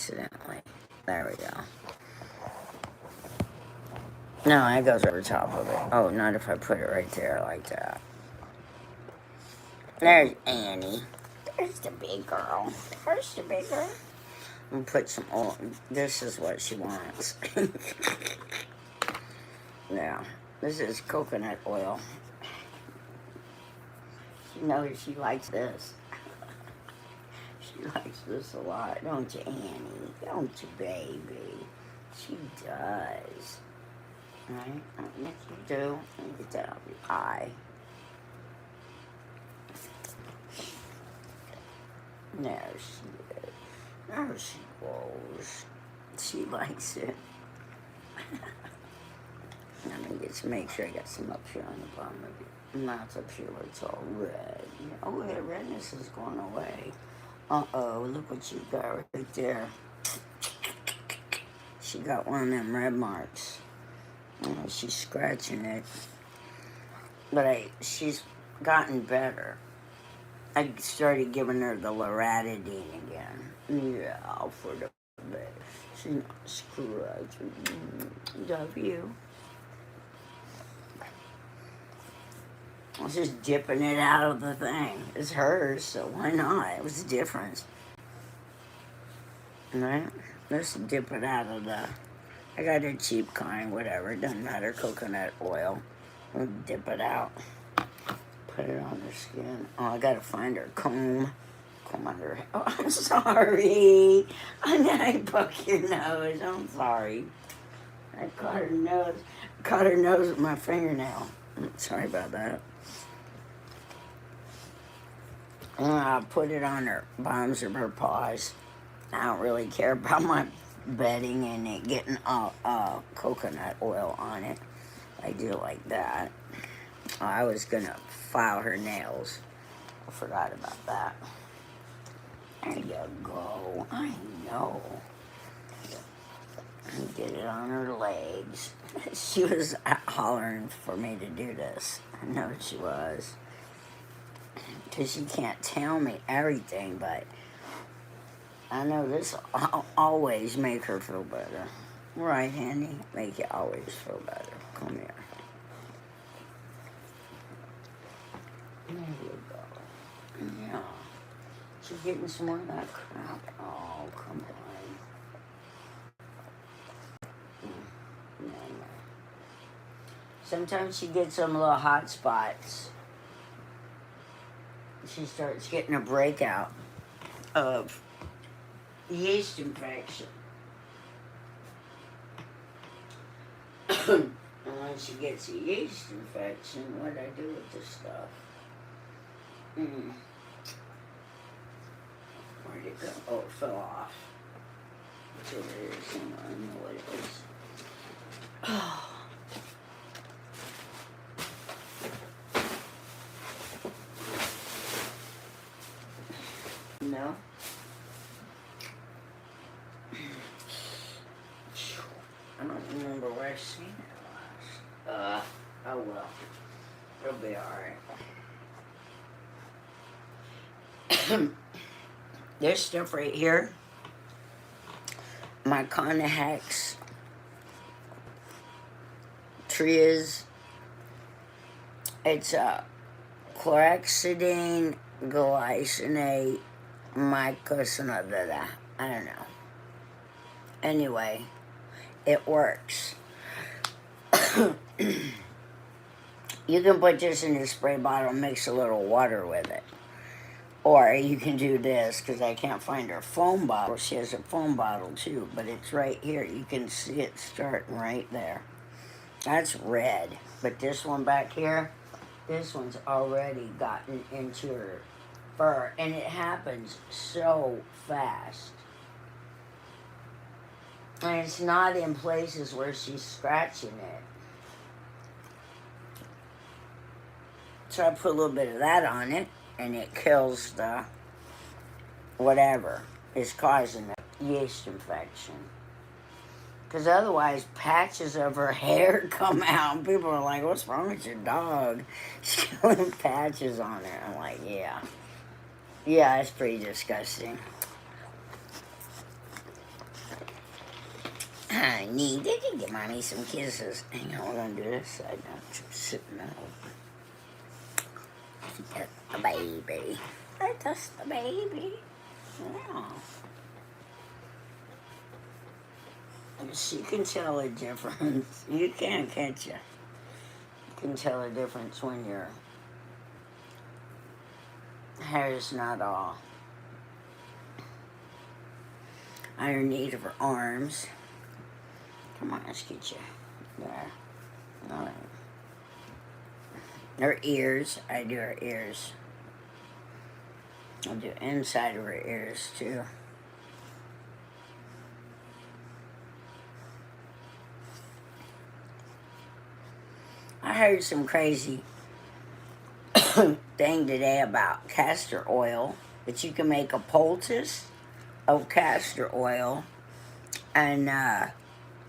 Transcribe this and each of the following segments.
accidentally. There we go. No, it goes over top of it. Oh, not if I put it right there like that. There's Annie. There's the big girl. There's the big girl. I'm gonna put some oil. This is what she wants. Yeah, this is coconut oil. She knows she likes this. She likes this a lot, don't you, Annie? Don't you, baby? She does. Right? Yes, you do. Let me get that out of your eye. There she is. There she goes. She likes it. Let me just make sure I got some up here on the bottom of your mouth up here where it's all red. Oh, the redness is going away. Uh-oh, look what you got right there. She got one of them red marks. Oh, she's scratching it. But she's gotten better. I started giving her the loratadine again. Yeah, for the best. She's not scratching. Love you. I was just dipping it out of the thing. It's hers, so why not? It was a difference. Right? Let's dip it out of the... I got a cheap kind, whatever. It doesn't matter. Coconut oil. We'll dip it out. Put it on her skin. Oh, I gotta find her comb. Comb under her... Oh, I'm sorry. I poke your nose. I'm sorry. I caught her nose. Caught her nose with my fingernail. Sorry about that. I put it on her bottoms of her paws. I don't really care about my bedding and it getting coconut oil on it. I do like that. I was gonna file her nails. I forgot about that. There you go. I know. And get it on her legs. She was hollering for me to do this. I know she was. Because she can't tell me everything, but I know this will always make her feel better. Right, Handy? Make you always feel better. Come here. There you go. Yeah. She's getting some more of that crap. Oh, come on. Sometimes she gets some little hot spots. She starts getting a breakout of yeast infection. And when she gets a yeast infection, what do I do with this stuff? Where'd it go? Oh, it fell off. It's over here somewhere. I don't know what it is. Oh. No. I don't remember where I seen it last. Oh well. It'll be alright. This stuff right here, my Conahex Trias, it's a chlorhexidine, glycinate, mycosinate, I don't know. Anyway, it works. You can put this in a spray bottle, mix a little water with it. Or you can do this, because I can't find her foam bottle. She has a foam bottle too, but it's right here. You can see it starting right there. That's red. But this one back here, this one's already gotten into her fur. And it happens so fast. And it's not in places where she's scratching it. So I put a little bit of that on it, and it kills the whatever is causing the yeast infection. Because otherwise, patches of her hair come out, and people are like, what's wrong with your dog? She's killing patches on her. I'm like, yeah. Yeah, it's pretty disgusting. I need. Did you give mommy some kisses? Hang on, we're gonna do this side now. Just sitting up. That's the baby. That's the baby. Yeah. So you can tell a difference. You can, can't you? You can tell a difference when your hair is not all underneath of her arms. Come on, let's get you there. All right. Her ears. I do her ears. I'll do inside of her ears too. I heard some crazy thing today about castor oil, that you can make a poultice of castor oil and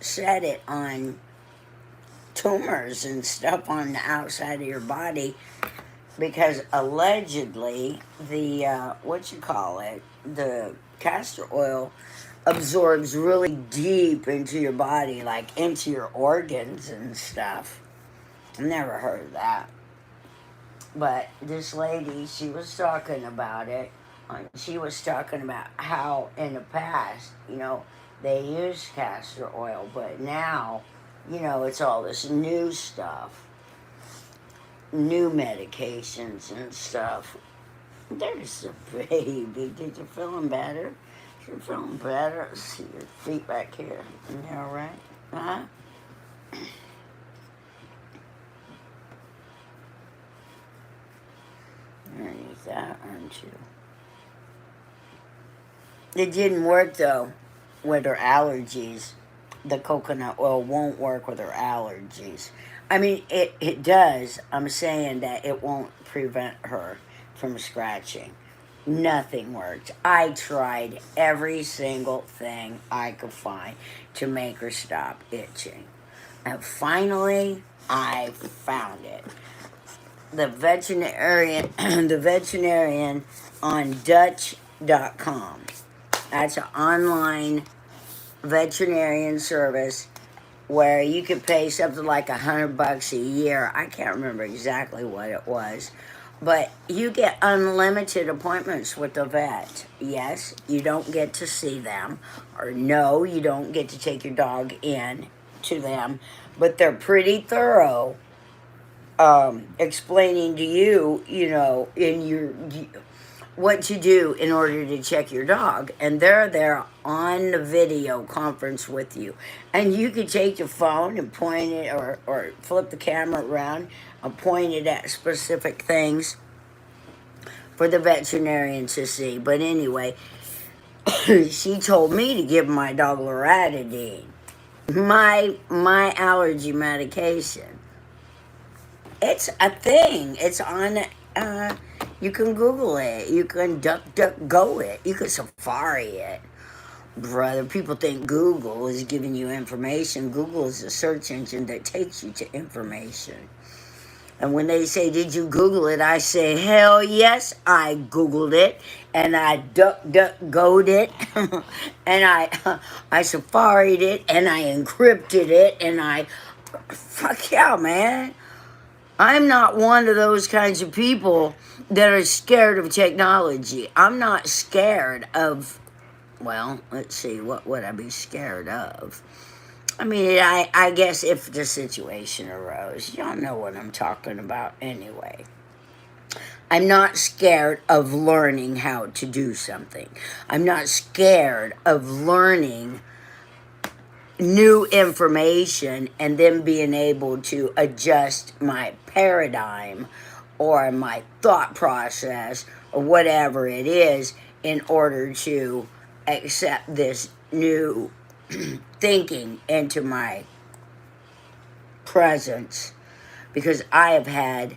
set it on tumors and stuff on the outside of your body, because allegedly the the castor oil absorbs really deep into your body, like into your organs and stuff. I've never heard of that. But this lady, she was talking about it. She was talking about how in the past, they used castor oil, but now, it's all this new stuff, new medications and stuff. There's a baby. Did you feeling better? You're feeling better. Let's see your feet back here. You all right? Huh? Underneath that, aren't you? It didn't work though with her allergies. The coconut oil won't work with her allergies. I mean, it does. I'm saying that it won't prevent her from scratching. Nothing worked. I tried every single thing I could find to make her stop itching. And finally, I found it. The veterinarian on Dutch.com. That's an online veterinarian service where you could pay something like $100 a year. I can't remember exactly what it was, but you get unlimited appointments with the vet. Yes, you don't get to see them, or no, you don't get to take your dog in to them, but they're pretty thorough, explaining to you, in your what to do in order to check your dog. And they're there on the video conference with you. And you can take your phone and point it, or flip the camera around and point it at specific things for the veterinarian to see. But anyway, she told me to give my dog loratadine, my allergy medication. It's a thing. It's on, you can Google it. You can DuckDuckGo it. You can Safari it. Brother, people think Google is giving you information. Google is a search engine that takes you to information. And when they say, did you Google it? I say, hell yes, I Googled it. And I DuckDuckGo'd it. And I Safari'd it. And I encrypted it. And fuck yeah, man. I'm not one of those kinds of people that are scared of technology. I'm not scared of, well, let's see, what would I be scared of? I mean, I guess if the situation arose, y'all know what I'm talking about anyway. I'm not scared of learning how to do something. I'm not scared of learning new information and then being able to adjust my paradigm or my thought process or whatever it is in order to accept this new thinking into my presence, because I have had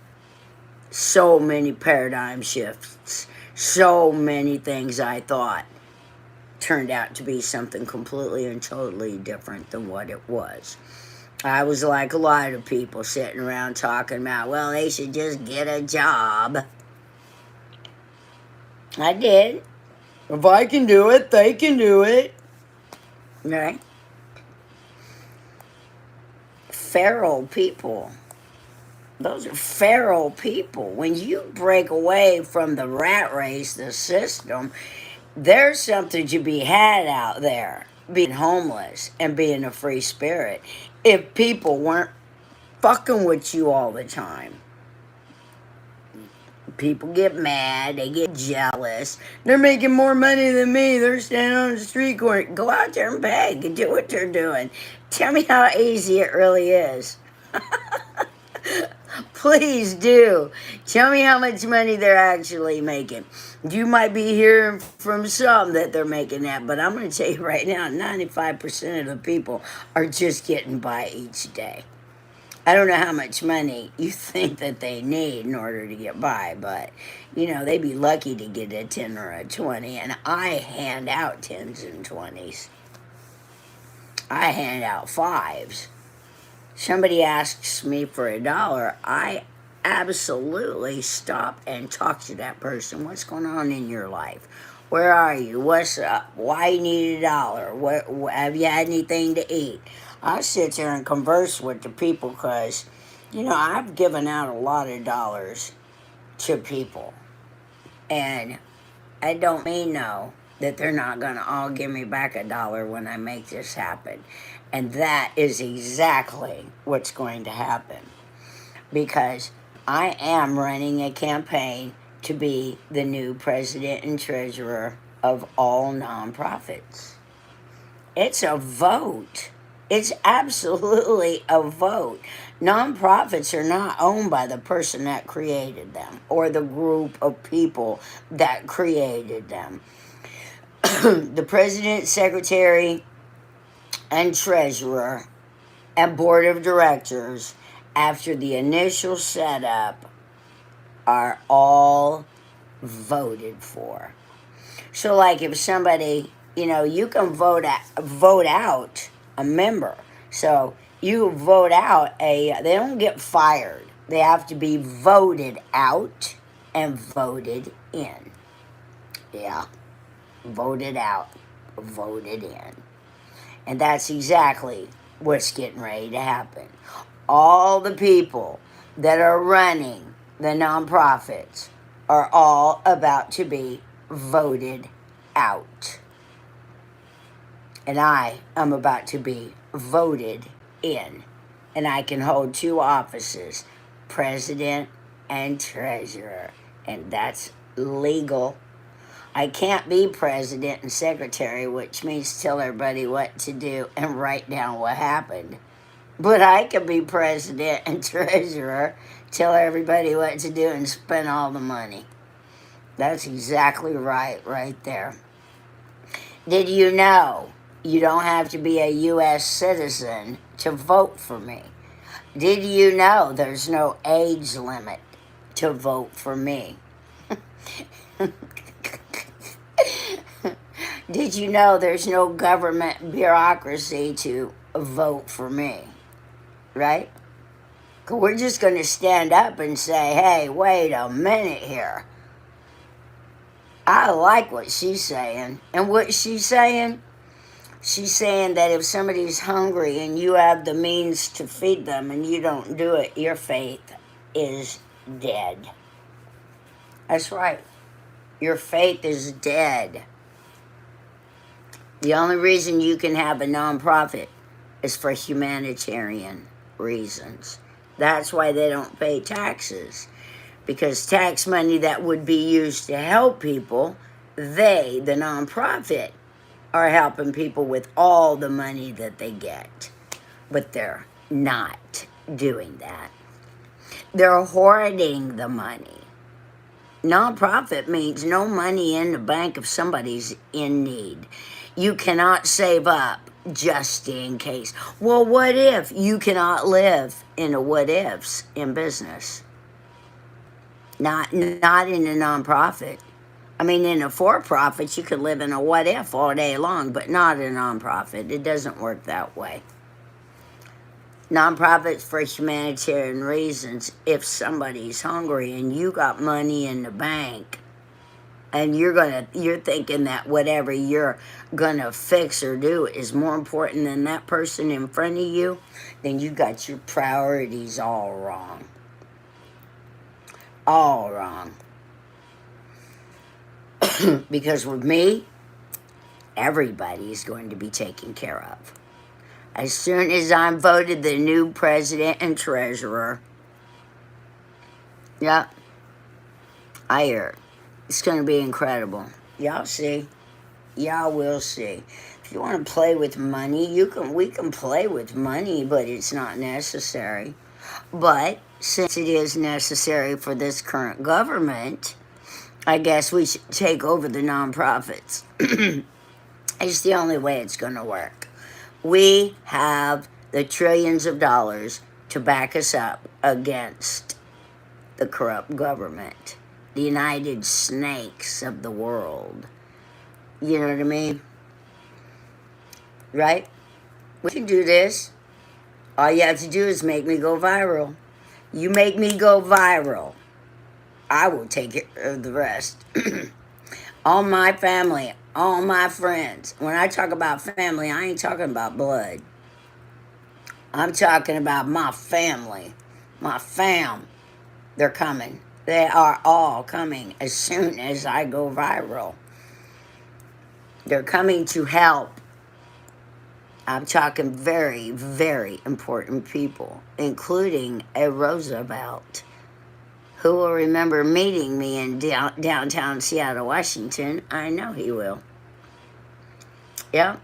so many paradigm shifts, so many things I thought turned out to be something completely and totally different than what it was. I was like a lot of people sitting around talking about, well, they should just get a job. I did. If I can do it, they can do it. Right? feral people. Those are feral people. When you break away from the rat race, the system, there's something to be had out there. Being homeless and being a free spirit. If people weren't fucking with you all the time. People get mad, they get jealous. They're making more money than me. They're standing on the street corner. Go out there and beg and do what they're doing. Tell me how easy it really is. Please do. Tell me how much money they're actually making. You might be hearing from some that they're making that, but I'm going to tell you right now, 95% of the people are just getting by each day. I don't know how much money you think that they need in order to get by, but, you know, they'd be lucky to get a 10 or a 20, and I hand out 10s and 20s. I hand out 5s. Somebody asks me for $1, I absolutely stop and talk to that person. What's going on in your life? Where are you? What's up? Why you need $1? What have you had anything to eat? I sit there and converse with the people because, you know, I've given out a lot of dollars to people. And I don't mean no that they're not going to all give me back $1 when I make this happen. And that is exactly what's going to happen. Because I am running a campaign to be the new president and treasurer of all nonprofits. It's a vote. It's absolutely a vote. Nonprofits are not owned by the person that created them or the group of people that created them. The president, secretary, and treasurer and board of directors, after the initial setup, are all voted for. So, like, if somebody, you know, you can vote out a member. So you vote out they don't get fired. They have to be voted out and voted in. Yeah, voted out, voted in. And that's exactly what's getting ready to happen. All the people that are running the nonprofits are all about to be voted out. And I am about to be voted in. And I can hold 2 offices, president and treasurer. And that's legal. I can't be president and secretary, which means tell everybody what to do and write down what happened. But I can be president and treasurer, tell everybody what to do and spend all the money. That's exactly right there. Did you know you don't have to be a U.S. citizen to vote for me? Did you know there's no age limit to vote for me? Did you know there's no government bureaucracy to vote for me? Right? 'Cause we're just going to stand up and say, hey, wait a minute here. I like what she's saying. And what she's saying? She's saying that if somebody's hungry and you have the means to feed them and you don't do it, your faith is dead. That's right. Your faith is dead. The only reason you can have a nonprofit is for humanitarian reasons. That's why they don't pay taxes. Because tax money that would be used to help people, they, the nonprofit, are helping people with all the money that they get. But they're not doing that. They're hoarding the money. Nonprofit means no money in the bank if somebody's in need. You cannot save up just in case. Well, what if? You cannot live in a what ifs in business. Not in a nonprofit. I mean, in a for-profit, you could live in a what if all day long, but not a nonprofit. It doesn't work that way. Nonprofits for humanitarian reasons. If somebody's hungry and you got money in the bank and you're thinking that whatever you're gonna fix or do is more important than that person in front of you, then you got your priorities all wrong. All wrong. Because with me, everybody's going to be taken care of. As soon as I'm voted the new president and treasurer, yeah, I hear it. It's going to be incredible. Y'all see. Y'all will see. If you want to play with money, we can play with money, but it's not necessary. But since it is necessary for this current government, I guess we should take over the nonprofits. It's the only way it's going to work. We have the trillions of dollars to back us up against the corrupt government, the United Snakes of the world. You know what I mean? Right? We can do this. All you have to do is make me go viral. You make me go viral, I will take care of the rest. All my family, all my friends. When I talk about family, I ain't talking about blood. I'm talking about my family. My fam. They're coming. They are all coming as soon as I go viral. They're coming to help. I'm talking very, very important people, including a Roosevelt, who will remember meeting me in downtown Seattle, Washington. I know he will. Yeah.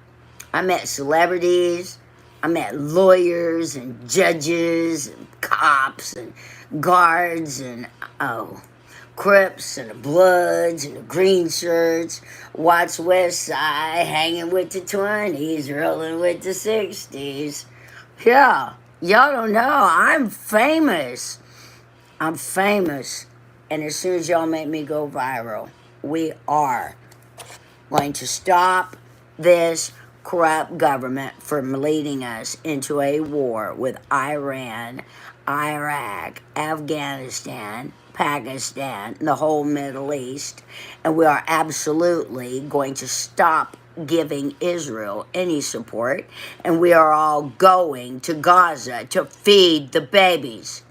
I met celebrities. I met lawyers and judges and cops and guards and, Crips and the Bloods and the green shirts. Watch West Side, hanging with the 20s, rolling with the 60s. Yeah. Y'all don't know. I'm famous. I'm famous. And as soon as y'all make me go viral, we are going to stop this corrupt government from leading us into a war with Iran, Iraq, Afghanistan, Pakistan, the whole Middle East. And we are absolutely going to stop giving Israel any support. And we are all going to Gaza to feed the babies.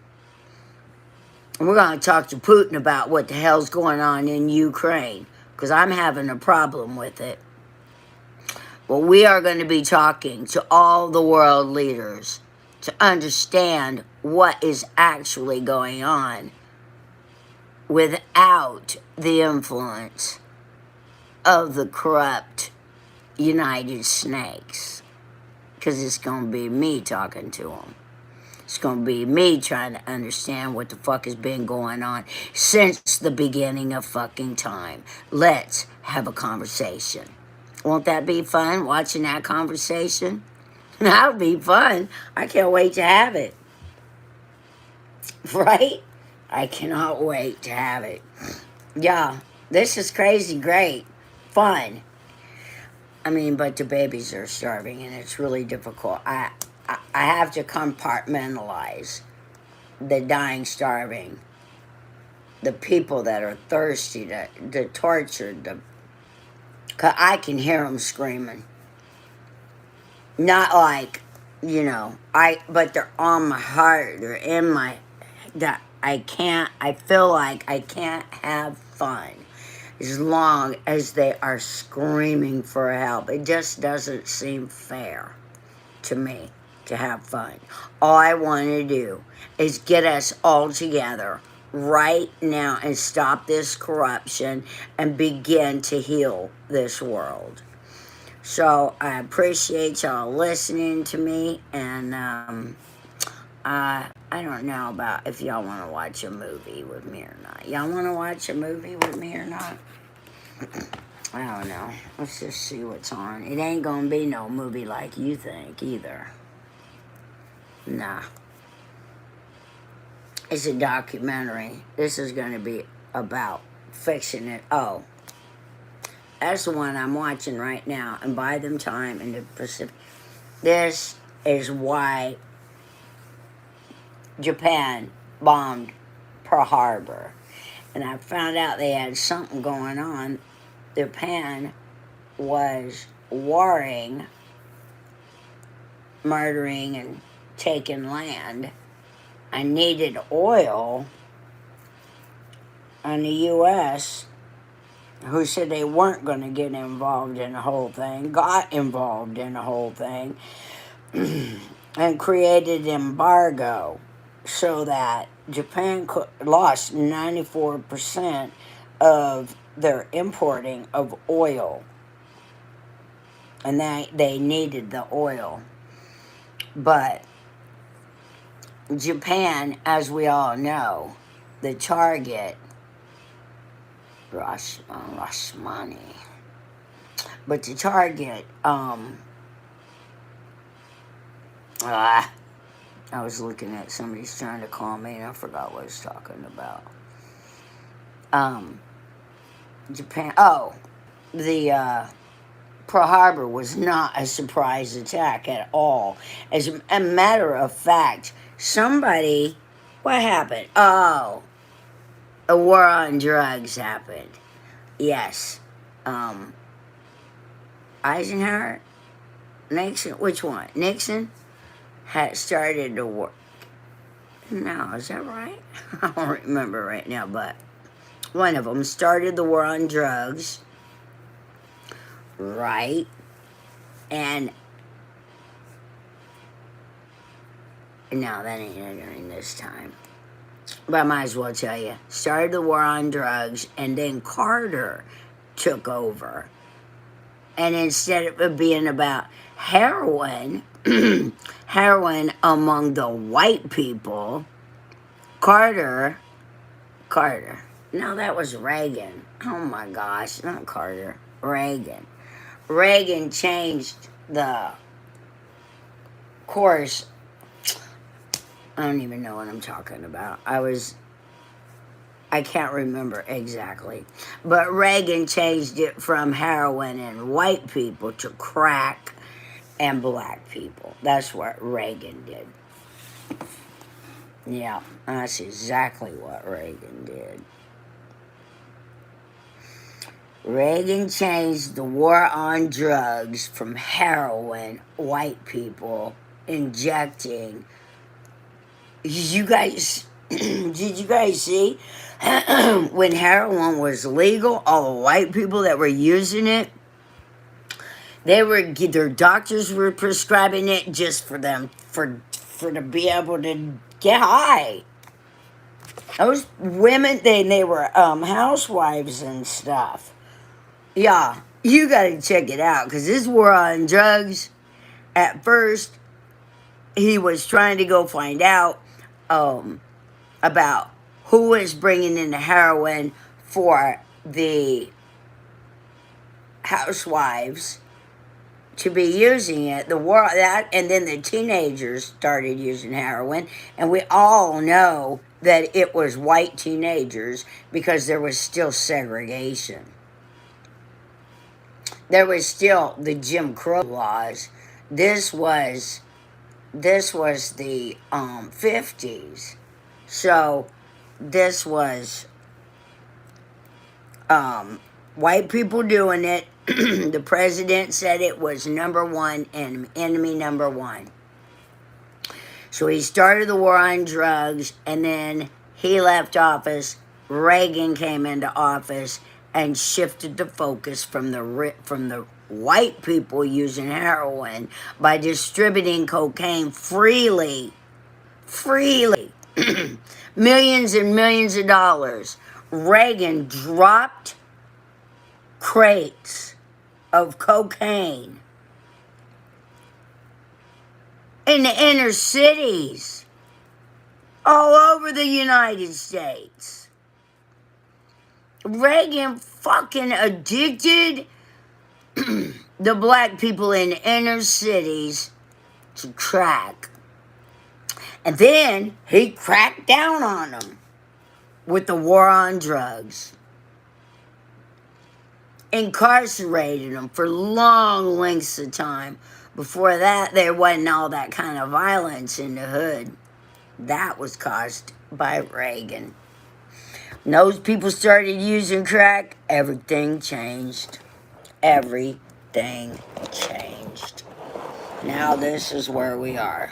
We're going to talk to Putin about what the hell's going on in Ukraine, because I'm having a problem with it. But we are going to be talking to all the world leaders to understand what is actually going on without the influence of the corrupt United Snakes. Because it's going to be me talking to them. It's going to be me trying to understand what the fuck has been going on since the beginning of fucking time. Let's have a conversation. Won't that be fun, watching that conversation? That would be fun. I can't wait to have it. Right? I cannot wait to have it. Yeah, this is crazy great. Fun. I mean, but the babies are starving and it's really difficult. I have to compartmentalize the dying, starving, the people that are thirsty, the tortured, cause I can hear them screaming. Not like, but they're on my heart, they're in my, that I feel like I can't have fun as long as they are screaming for help. It just doesn't seem fair to me to have fun. All I want to do is get us all together right now and stop this corruption and begin to heal this world. So I appreciate y'all listening to me, and I don't know about if y'all want to watch a movie with me or not. Y'all want to watch a movie with me or not? I don't know. Let's just see what's on. It ain't gonna be no movie like you think either. Nah. It's a documentary. This is gonna be about fixing it. Oh. That's the one I'm watching right now. And Buy Them Time in the Pacific. This is why Japan bombed Pearl Harbor. and I found out they had something going on. Japan was warring, murdering, and taking land. I needed oil, and the U.S., who said they weren't going to get involved in the whole thing, got involved in the whole thing, and created embargo so that Japan lost 94% of their importing of oil. And they needed the oil. But Japan, as we all know, the target, Rashmani, but the target, I was looking at somebody's trying to call me and I forgot what I was talking about. Japan, the Pearl Harbor was not a surprise attack at all. As a matter of fact, what happened? Oh, a war on drugs happened. Yes. Eisenhower? Nixon? Which one? Nixon had started the war. No, is that right? I don't remember right now, but one of them started the war on drugs, right? And no, that ain't during this time. But I might as well tell you. Started the war on drugs, and then Carter took over. And instead of it being about heroin, heroin among the white people, Carter, no, that was Reagan. Oh my gosh, not Carter, Reagan. Reagan changed the course. I don't even know what I'm talking about. I can't remember exactly. But Reagan changed it from heroin and white people to crack and black people. That's what Reagan did. Yeah, that's exactly what Reagan did. Reagan changed the war on drugs from heroin, white people injecting. Did you guys see when heroin was legal, all the white people that were using it, their doctors were prescribing it just for them to be able to get high. Those women, they were housewives and stuff. Yeah, you gotta check it out, because this war on drugs, at first, he was trying to go find out about who was bringing in the heroin for the housewives to be using it. And then the teenagers started using heroin, and we all know that it was white teenagers because there was still segregation. There was still the Jim Crow laws. This was the 50s. So this was white people doing it. The president said it was number one enemy number one. So he started the war on drugs, and then he left office. Reagan came into office and shifted the focus from the white people using heroin by distributing cocaine freely, millions and millions of dollars. Reagan dropped crates of cocaine in the inner cities all over the United States. Reagan fucking addicted the black people in the inner cities to crack. And then he cracked down on them with the war on drugs. Incarcerated them for long lengths of time. Before that, there wasn't all that kind of violence in the hood. That was caused by Reagan. And those people started using crack, everything changed. Everything changed. Now this is where we are.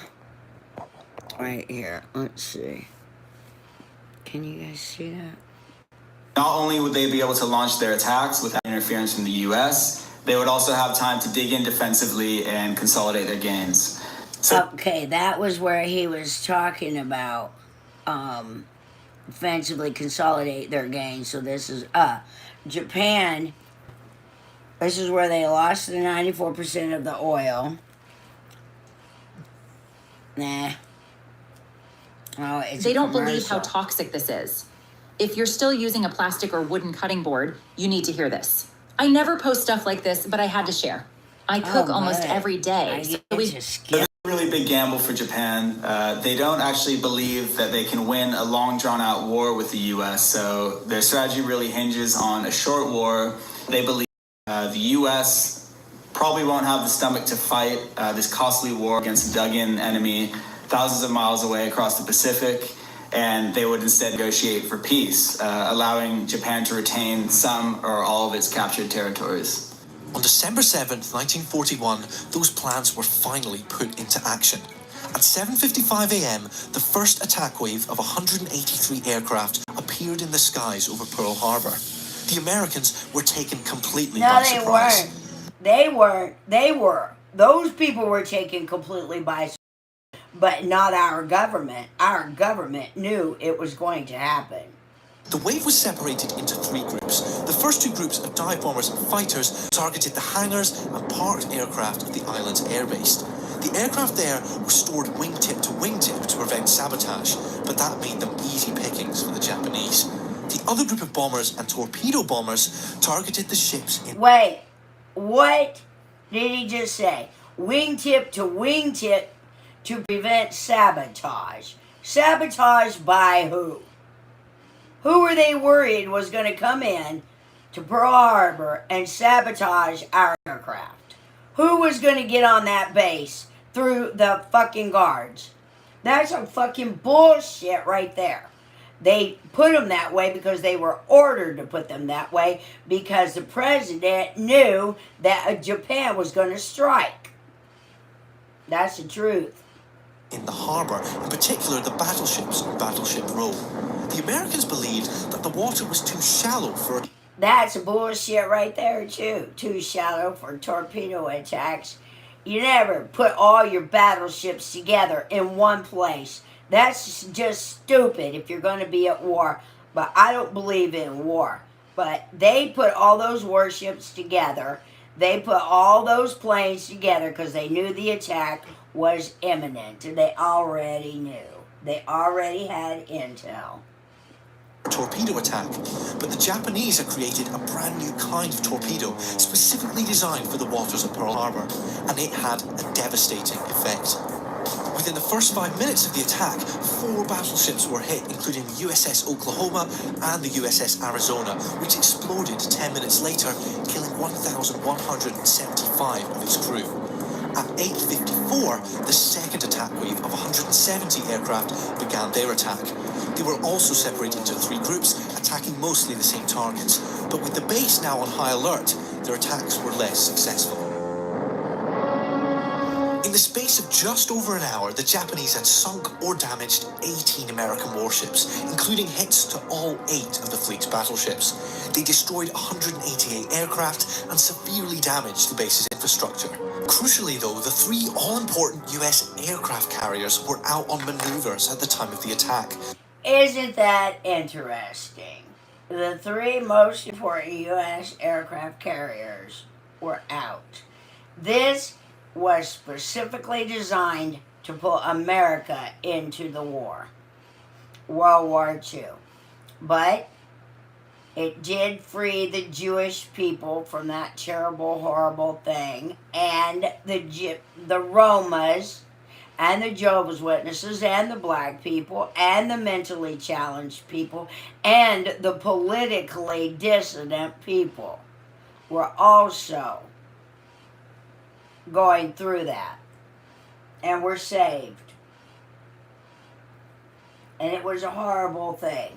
Right here. Let's see. Can you guys see that? Not only would they be able to launch their attacks without interference from the US, they would also have time to dig in defensively and consolidate their gains. Okay, that was where he was talking about defensively consolidate their gains. So this is Japan. This is where they lost the 94% of the oil. Nah. Oh, it's They don't believe how toxic this is. If you're still using a plastic or wooden cutting board, you need to hear this. I never post stuff like this, but I had to share. I cook almost every day. So it's a really big gamble for Japan. They don't actually believe that they can win a long drawn-out war with the U.S., so their strategy really hinges on a short war. They believe the U.S. probably won't have the stomach to fight this costly war against a dug-in enemy thousands of miles away across the Pacific, and they would instead negotiate for peace, allowing Japan to retain some or all of its captured territories. On December 7th, 1941, those plans were finally put into action. At 7:55 a.m., the first attack wave of 183 aircraft appeared in the skies over Pearl Harbor. The Americans were taken completely by surprise. They weren't. They were. Those people were taken completely by surprise. But not our government. Our government knew it was going to happen. The wave was separated into three groups. The first two groups of dive bombers and fighters targeted the hangars and parked aircraft at the island's airbase. The aircraft there were stored wingtip to wingtip to prevent sabotage, but that made them easy pickings for the Japanese. The other group of bombers and torpedo bombers targeted the ships in... Wait, what did he just say? Wingtip to wingtip to prevent sabotage. Sabotage by who? Who were they worried was going to come in to Pearl Harbor and sabotage our aircraft? Who was going to get on that base through the fucking guards? That's some fucking bullshit right there. They put them that way because they were ordered to put them that way because the president knew that Japan was going to strike. That's the truth. In the harbor, in particular the battleships on Battleship Row. The Americans believed that the water was too shallow for... That's bullshit right there, too. Too shallow for torpedo attacks. You never put all your battleships together in one place. That's just stupid if you're going to be at war. But I don't believe in war. But they put all those warships together. They put all those planes together because they knew the attack was imminent. They already knew. They already had intel. Torpedo attack, but the Japanese had created a brand new kind of torpedo specifically designed for the waters of Pearl Harbor, and it had a devastating effect. Within the first 5 minutes of the attack, 4 battleships were hit, including the USS Oklahoma and the USS Arizona, which exploded 10 minutes later, killing 1,175 of its crew. At 8:54, the second attack wave of 170 aircraft began their attack. They were also separated into 3 groups, attacking mostly the same targets. But with the base now on high alert, their attacks were less successful. In the space of just over an hour, the Japanese had sunk or damaged 18 American warships, including hits to all 8 of the fleet's battleships. They destroyed 188 aircraft and severely damaged the base's infrastructure. Crucially, though, the 3 all-important US aircraft carriers were out on maneuvers at the time of the attack. Isn't that interesting? The 3 most important US aircraft carriers were out. This was specifically designed to put America into the war. World War II. But it did free the Jewish people from that terrible, horrible thing, and the Romas, and the Jehovah's Witnesses, and the black people, and the mentally challenged people, and the politically dissident people were also going through that, and were saved. And it was a horrible thing.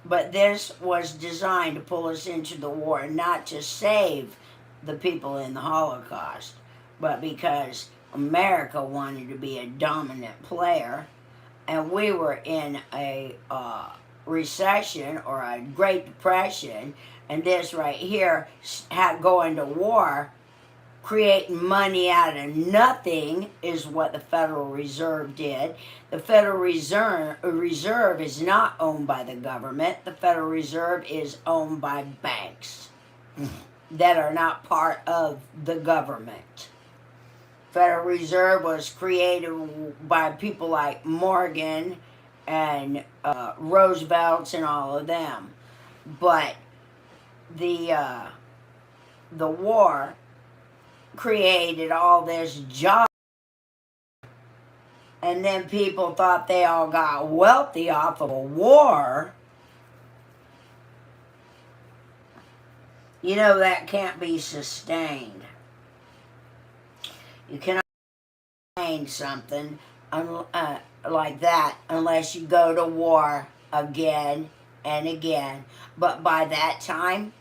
But this was designed to pull us into the war, not to save the people in the Holocaust, but because America wanted to be a dominant player, and we were in a recession or a Great Depression, and this right here going to war, creating money out of nothing is what the Federal Reserve did. The Federal Reserve is not owned by the government. The Federal Reserve is owned by banks that are not part of the government. Federal Reserve was created by people like Morgan and Roosevelt and all of them. But the war created all this job, and then people thought they all got wealthy off of a war. You know, that can't be sustained. You cannot sustain something like that unless you go to war again and again. But by that time,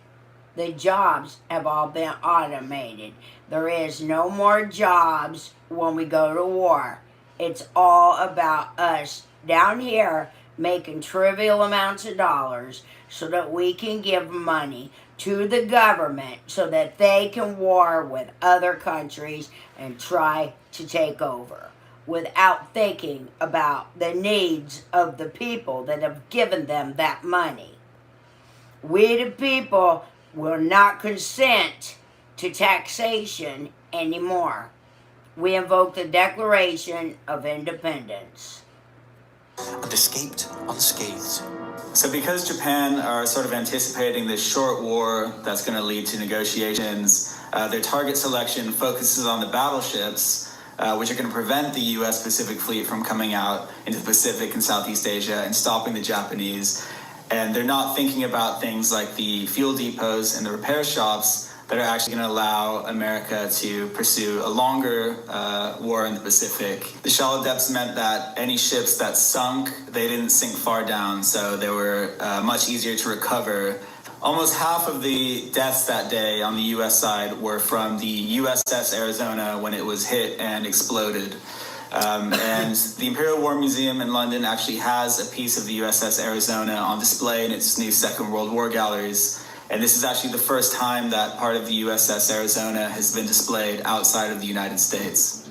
the jobs have all been automated. There is no more jobs when we go to war. It's all about us down here making trivial amounts of dollars so that we can give money to the government so that they can war with other countries and try to take over without thinking about the needs of the people that have given them that money. We the people will not consent to taxation anymore. We invoke the Declaration of Independence. And escaped unscathed. So because Japan are sort of anticipating this short war that's going to lead to negotiations, their target selection focuses on the battleships, which are going to prevent the U.S. Pacific Fleet from coming out into the Pacific and Southeast Asia and stopping the Japanese. And they're not thinking about things like the fuel depots and the repair shops that are actually going to allow America to pursue a longer war in the Pacific. The shallow depths meant that any ships that sunk, they didn't sink far down, so they were much easier to recover. Almost half of the deaths that day on the U.S. side were from the USS Arizona when it was hit and exploded. And the Imperial War Museum in London actually has a piece of the USS Arizona on display in its new Second World War galleries. And this is actually the first time that part of the USS Arizona has been displayed outside of the United States.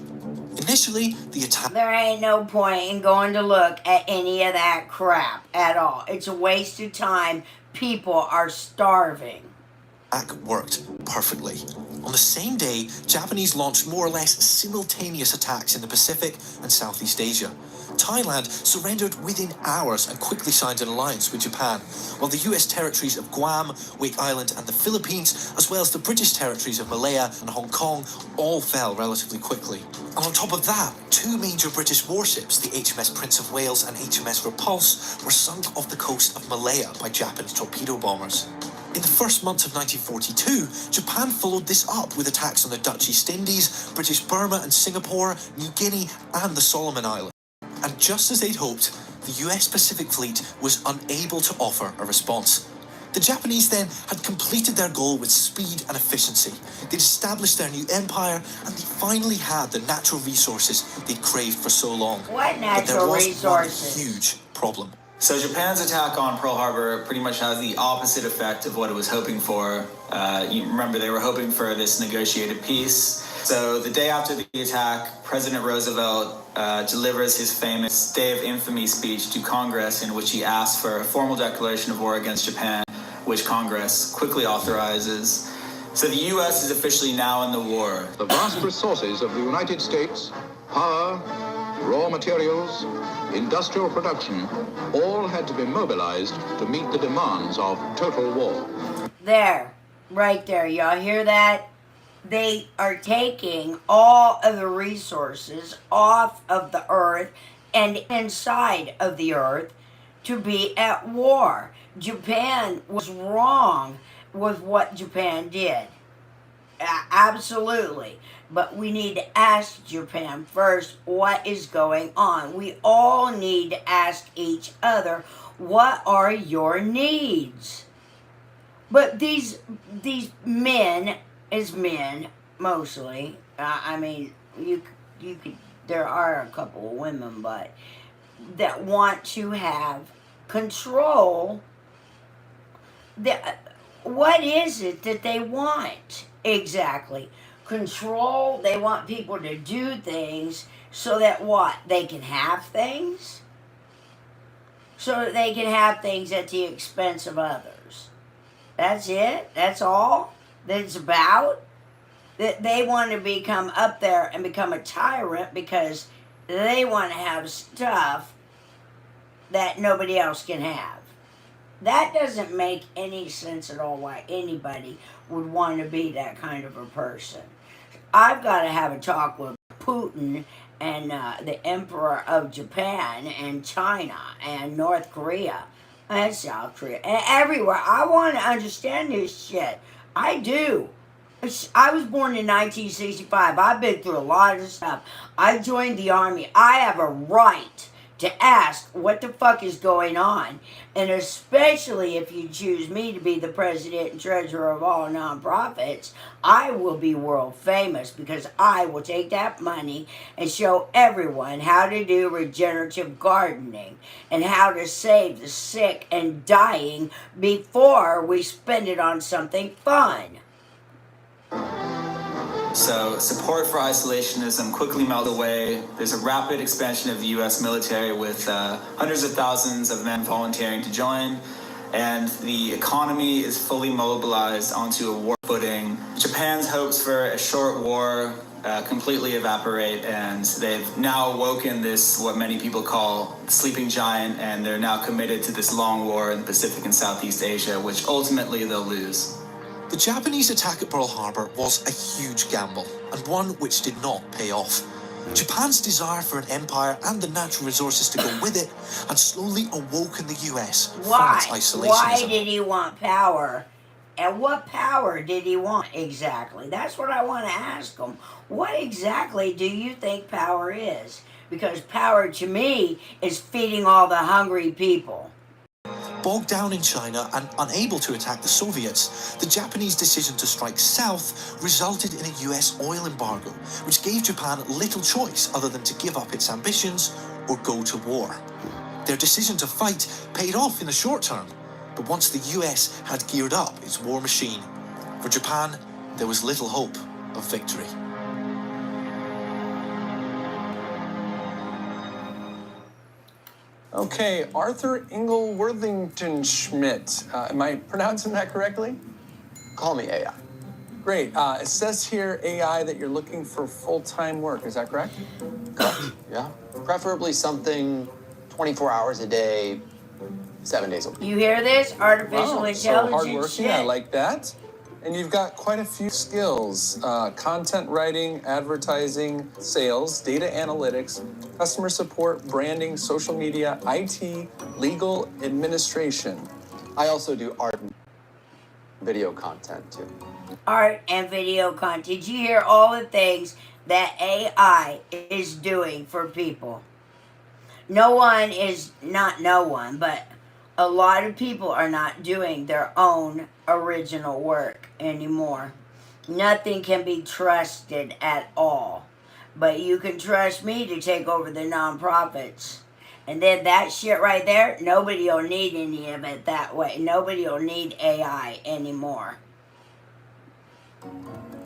Initially, the attack... There ain't no point in going to look at any of that crap at all. It's a waste of time. People are starving. Worked perfectly. On the same day, Japanese launched more or less simultaneous attacks in the Pacific and Southeast Asia. Thailand surrendered within hours and quickly signed an alliance with Japan, while the US territories of Guam, Wake Island and the Philippines, as well as the British territories of Malaya and Hong Kong, all fell relatively quickly. And on top of that, two major British warships, the HMS Prince of Wales and HMS Repulse, were sunk off the coast of Malaya by Japanese torpedo bombers. In the first months of 1942, Japan followed this up with attacks on the Dutch East Indies, British Burma and Singapore, New Guinea and the Solomon Islands. And just as they'd hoped, the US Pacific Fleet was unable to offer a response. The Japanese then had completed their goal with speed and efficiency. They'd established their new empire and they finally had the natural resources they'd craved for so long. What natural but there was resources? one huge problem. So Japan's attack on Pearl Harbor pretty much has the opposite effect of what it was hoping for. You remember they were hoping for this negotiated peace. So the day after the attack, President Roosevelt delivers his famous Day of Infamy speech to Congress in which he asks for a formal declaration of war against Japan, which Congress quickly authorizes. So the U.S. is officially now in the war. The vast resources of the United States, power, raw materials, industrial production, all had to be mobilized to meet the demands of total war. There, right there, y'all hear that? They are taking all of the resources off of the earth and inside of the earth to be at war. Japan was wrong with what Japan did. Absolutely. But we need to ask Japan first what is going on. We all need to ask each other, what are your needs? But these men, as men mostly, I mean, you could, there are a couple of women, but that want to have control. What is it that they want exactly? Control. They want people to do things so that what? They can have things? So that they can have things at the expense of others. That's it? That's all that it's about? That they want to become up there and become a tyrant because they want to have stuff that nobody else can have. That doesn't make any sense at all why anybody would want to be that kind of a person. I've got to have a talk with Putin and the Emperor of Japan and China and North Korea and South Korea and everywhere. I want to understand this shit. I do. I was born in 1965. I've been through a lot of stuff. I joined the Army. I have a right to ask what the fuck is going on. And especially if you choose me to be the president and treasurer of all nonprofits, I will be world famous because I will take that money and show everyone how to do regenerative gardening and how to save the sick and dying before we spend it on something fun. So support for isolationism quickly melted away. There's a rapid expansion of the U.S. military with hundreds of thousands of men volunteering to join, and the economy is fully mobilized onto a war footing. Japan's hopes for a short war completely evaporate, and they've now awoken this, what many people call sleeping giant, and they're now committed to this long war in the Pacific and Southeast Asia, which ultimately they'll lose. The Japanese attack at Pearl Harbor was a huge gamble, and one which did not pay off. Japan's desire for an empire and the natural resources to go with it had slowly awoken the US from its isolationism. Why did he want power? And what power did he want exactly? That's what I want to ask him. What exactly do you think power is? Because power to me is feeding all the hungry people. Bogged down in China and unable to attack the Soviets, the Japanese decision to strike south resulted in a US oil embargo, which gave Japan little choice other than to give up its ambitions or go to war. Their decision to fight paid off in the short term, but once the US had geared up its war machine, for Japan, there was little hope of victory. Okay, Arthur Engel Worthington Schmidt. Am I pronouncing that correctly? Call me AI. Great. It says here, AI, that you're looking for full-time work. Is that correct? Correct. Yeah. Preferably something 24 hours a day, 7 days a week. You hear this? Artificial Wow, so intelligence hardworking. shit. I like that. And you've got quite a few skills. Content writing, advertising, sales, data analytics, customer support, branding, social media, IT, legal, administration. I also do art and video content too. Art and video content. Did you hear all the things that AI is doing for people? No one, but a lot of people are not doing their own original work anymore. Nothing can be trusted at all. But you can trust me to take over the nonprofits. And then that shit right there, nobody will need any of it that way. Nobody will need AI anymore.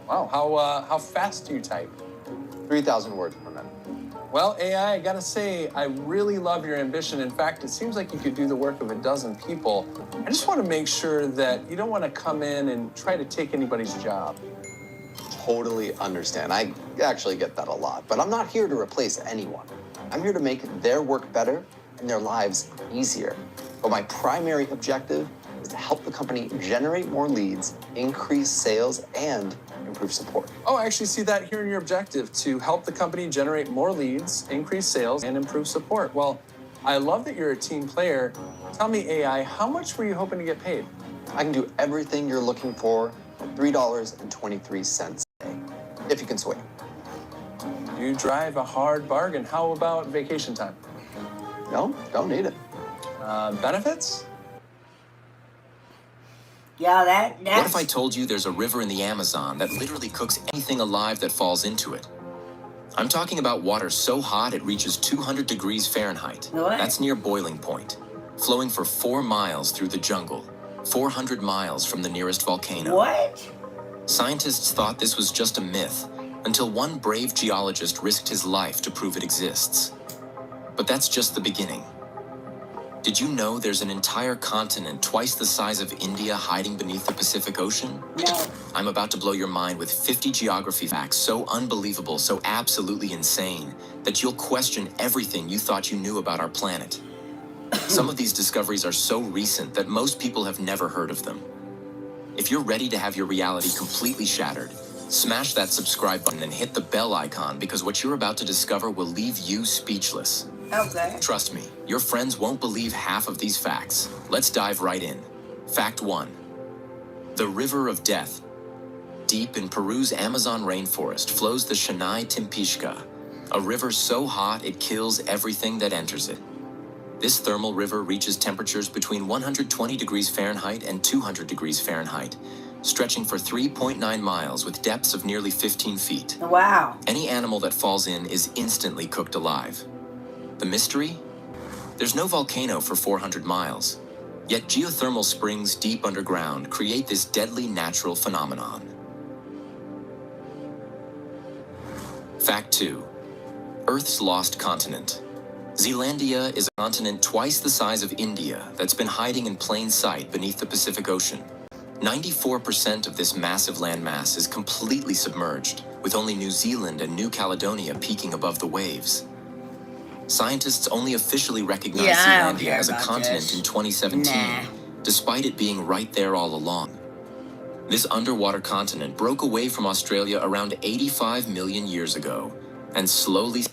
Wow, how fast do you type? 3,000 words per minute. Well, AI, I gotta say, I really love your ambition. In fact, it seems like you could do the work of a dozen people. I just want to make sure that you don't want to come in and try to take anybody's job. Totally understand. I actually get that a lot. But I'm not here to replace anyone. I'm here to make their work better and their lives easier. But my primary objective is to help the company generate more leads, increase sales, and improve support. Oh, I actually see that here in your objective, to help the company generate more leads, increase sales, and improve support. Well, I love that you're a team player. Tell me, AI, how much were you hoping to get paid? I can do everything you're looking for for $3.23 a day. if you can swing. You drive a hard bargain. How about vacation time? No, don't need it. Benefits? Yeah, What if I told you there's a river in the Amazon that literally cooks anything alive that falls into it? I'm talking about water so hot it reaches 200 degrees Fahrenheit. What? That's near boiling point, flowing for 4 miles through the jungle, 400 miles from the nearest volcano. What? Scientists thought this was just a myth until one brave geologist risked his life to prove it exists. But that's just the beginning. Did you know there's an entire continent twice the size of India hiding beneath the Pacific Ocean? No. I'm about to blow your mind with 50 geography facts so unbelievable, so absolutely insane, that you'll question everything you thought you knew about our planet. Some of these discoveries are so recent that most people have never heard of them. If you're ready to have your reality completely shattered, smash that subscribe button and hit the bell icon, because what you're about to discover will leave you speechless. Okay. Trust me, your friends won't believe half of these facts. Let's dive right in. Fact 1. The River of Death. Deep in Peru's Amazon rainforest flows the Shanai Timpishka, a river so hot it kills everything that enters it. This thermal river reaches temperatures between 120 degrees Fahrenheit and 200 degrees Fahrenheit, stretching for 3.9 miles with depths of nearly 15 feet. Wow. Any animal that falls in is instantly cooked alive. The mystery? There's no volcano for 400 miles, yet geothermal springs deep underground create this deadly natural phenomenon. Fact 2. Earth's lost continent. Zealandia is a continent twice the size of India that's been hiding in plain sight beneath the Pacific Ocean. 94% of this massive landmass is completely submerged, with only New Zealand and New Caledonia peeking above the waves. Scientists only officially recognized I don't Zealandia care as a about continent this. in 2017, Nah. despite it being right there all along. This underwater continent broke away from Australia around 85 million years ago, and slowly...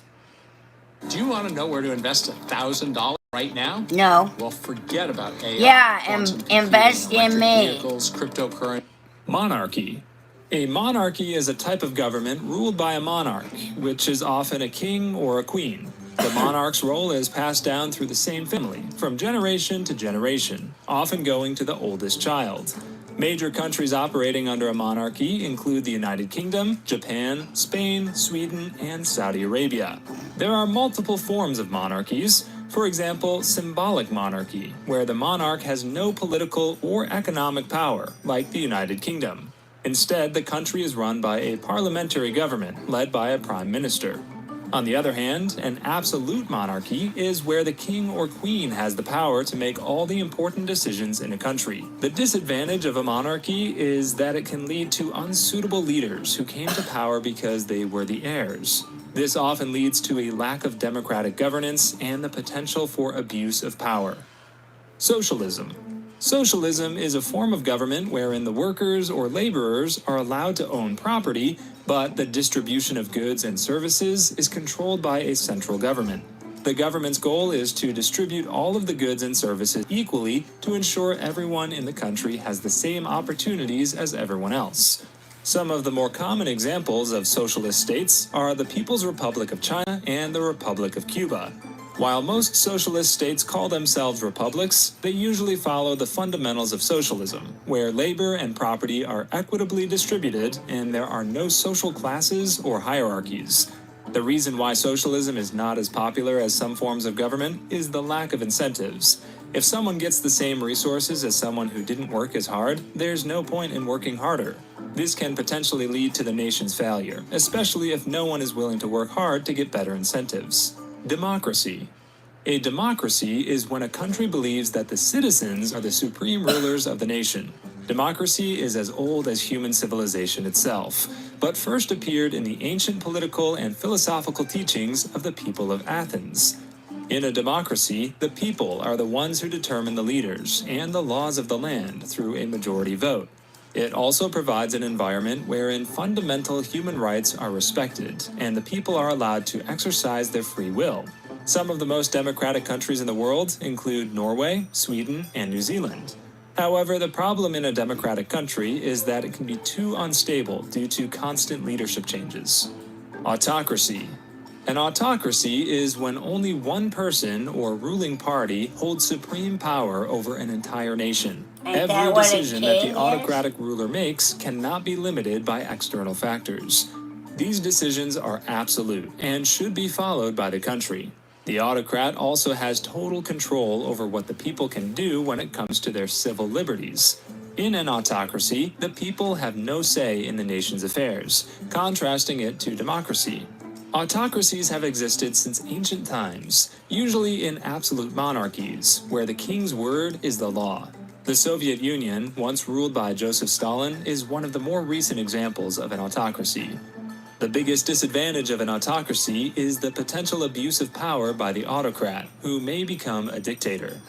Do you want to know where to invest $1,000 right now? No. Well, forget about AI. Yeah, quantum computing, invest in electric me. Vehicles, cryptocurrency. Monarchy. A monarchy is a type of government ruled by a monarch, which is often a king or a queen. The monarch's role is passed down through the same family, from generation to generation, often going to the oldest child. Major countries operating under a monarchy include the United Kingdom, Japan, Spain, Sweden, and Saudi Arabia. There are multiple forms of monarchies. For example, symbolic monarchy, where the monarch has no political or economic power, like the United Kingdom. Instead, the country is run by a parliamentary government led by a prime minister. On the other hand, an absolute monarchy is where the king or queen has the power to make all the important decisions in a country. The disadvantage of a monarchy is that it can lead to unsuitable leaders who came to power because they were the heirs. This often leads to a lack of democratic governance and the potential for abuse of power. Socialism. Socialism is a form of government wherein the workers or laborers are allowed to own property, but the distribution of goods and services is controlled by a central government. The government's goal is to distribute all of the goods and services equally to ensure everyone in the country has the same opportunities as everyone else. Some of the more common examples of socialist states are the People's Republic of China and the Republic of Cuba. While most socialist states call themselves republics, they usually follow the fundamentals of socialism, where labor and property are equitably distributed and there are no social classes or hierarchies. The reason why socialism is not as popular as some forms of government is the lack of incentives. If someone gets the same resources as someone who didn't work as hard, there's no point in working harder. This can potentially lead to the nation's failure, especially if no one is willing to work hard to get better incentives. Democracy. A democracy is when a country believes that the citizens are the supreme rulers of the nation. Democracy is as old as human civilization itself, but first appeared in the ancient political and philosophical teachings of the people of Athens. In a democracy, the people are the ones who determine the leaders and the laws of the land through a majority vote. It also provides an environment wherein fundamental human rights are respected and the people are allowed to exercise their free will. Some of the most democratic countries in the world include Norway, Sweden, and New Zealand. However, the problem in a democratic country is that it can be too unstable due to constant leadership changes. Autocracy. An autocracy is when only one person or ruling party holds supreme power over an entire nation. Ain't that Every what a decision that the king is? autocratic ruler makes cannot be limited by external factors. These decisions are absolute and should be followed by the country. The autocrat also has total control over what the people can do when it comes to their civil liberties. In an autocracy, the people have no say in the nation's affairs, contrasting it to democracy. Autocracies have existed since ancient times, usually in absolute monarchies, where the king's word is the law. The Soviet Union, once ruled by Joseph Stalin, is one of the more recent examples of an autocracy. The biggest disadvantage of an autocracy is the potential abuse of power by the autocrat, who may become a dictator.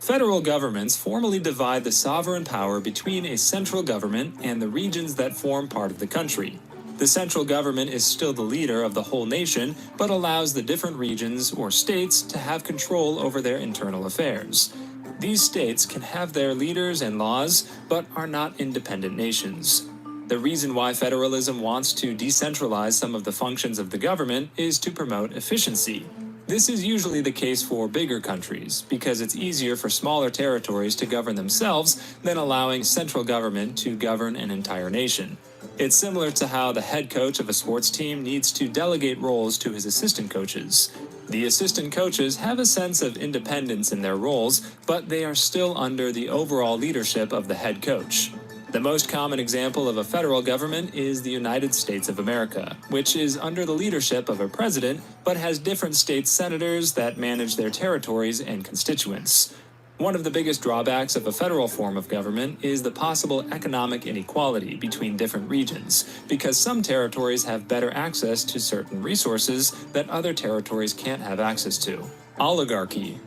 Federal governments formally divide the sovereign power between a central government and the regions that form part of the country. The central government is still the leader of the whole nation, but allows the different regions or states to have control over their internal affairs. These states can have their leaders and laws, but are not independent nations. The reason why federalism wants to decentralize some of the functions of the government is to promote efficiency. This is usually the case for bigger countries, because it's easier for smaller territories to govern themselves than allowing central government to govern an entire nation. It's similar to how the head coach of a sports team needs to delegate roles to his assistant coaches. The assistant coaches have a sense of independence in their roles, but they are still under the overall leadership of the head coach. The most common example of a federal government is the United States of America, which is under the leadership of a president, but has different state senators that manage their territories and constituents. One of the biggest drawbacks of a federal form of government is the possible economic inequality between different regions, because some territories have better access to certain resources that other territories can't have access to. Oligarchy.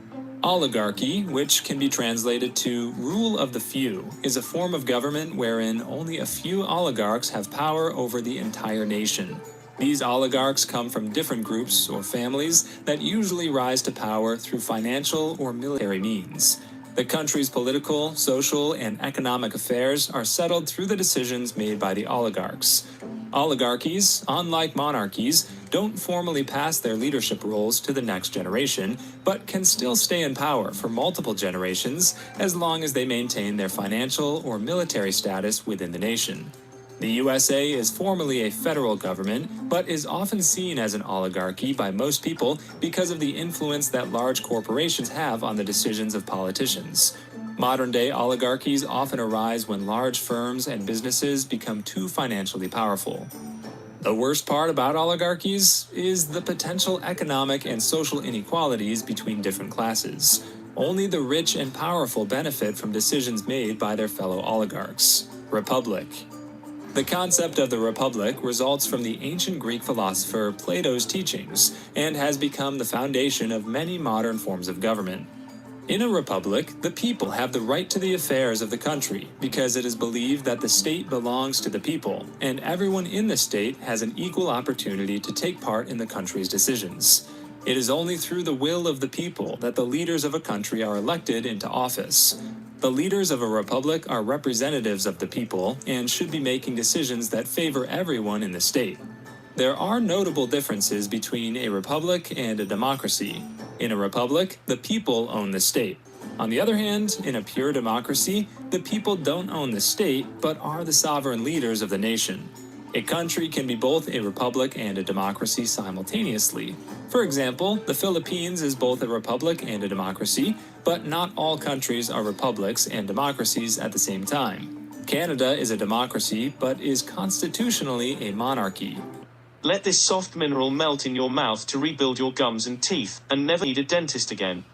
Oligarchy, which can be translated to rule of the few, is a form of government wherein only a few oligarchs have power over the entire nation. These oligarchs come from different groups or families that usually rise to power through financial or military means. The country's political, social, and economic affairs are settled through the decisions made by the oligarchs. Oligarchies, unlike monarchies, don't formally pass their leadership roles to the next generation, but can still stay in power for multiple generations as long as they maintain their financial or military status within the nation. The USA is formally a federal government, but is often seen as an oligarchy by most people because of the influence that large corporations have on the decisions of politicians. Modern-day oligarchies often arise when large firms and businesses become too financially powerful. The worst part about oligarchies is the potential economic and social inequalities between different classes. Only the rich and powerful benefit from decisions made by their fellow oligarchs. Republic. The concept of the republic results from the ancient Greek philosopher Plato's teachings and has become the foundation of many modern forms of government. In a republic, the people have the right to the affairs of the country because it is believed that the state belongs to the people, and everyone in the state has an equal opportunity to take part in the country's decisions. It is only through the will of the people that the leaders of a country are elected into office. The leaders of a republic are representatives of the people and should be making decisions that favor everyone in the state. There are notable differences between a republic and a democracy. In a republic, the people own the state. On the other hand, in a pure democracy, the people don't own the state, but are the sovereign leaders of the nation. A country can be both a republic and a democracy simultaneously. For example, the Philippines is both a republic and a democracy, but not all countries are republics and democracies at the same time. Canada is a democracy, but is constitutionally a monarchy. Let this soft mineral melt in your mouth to rebuild your gums and teeth, and never need a dentist again.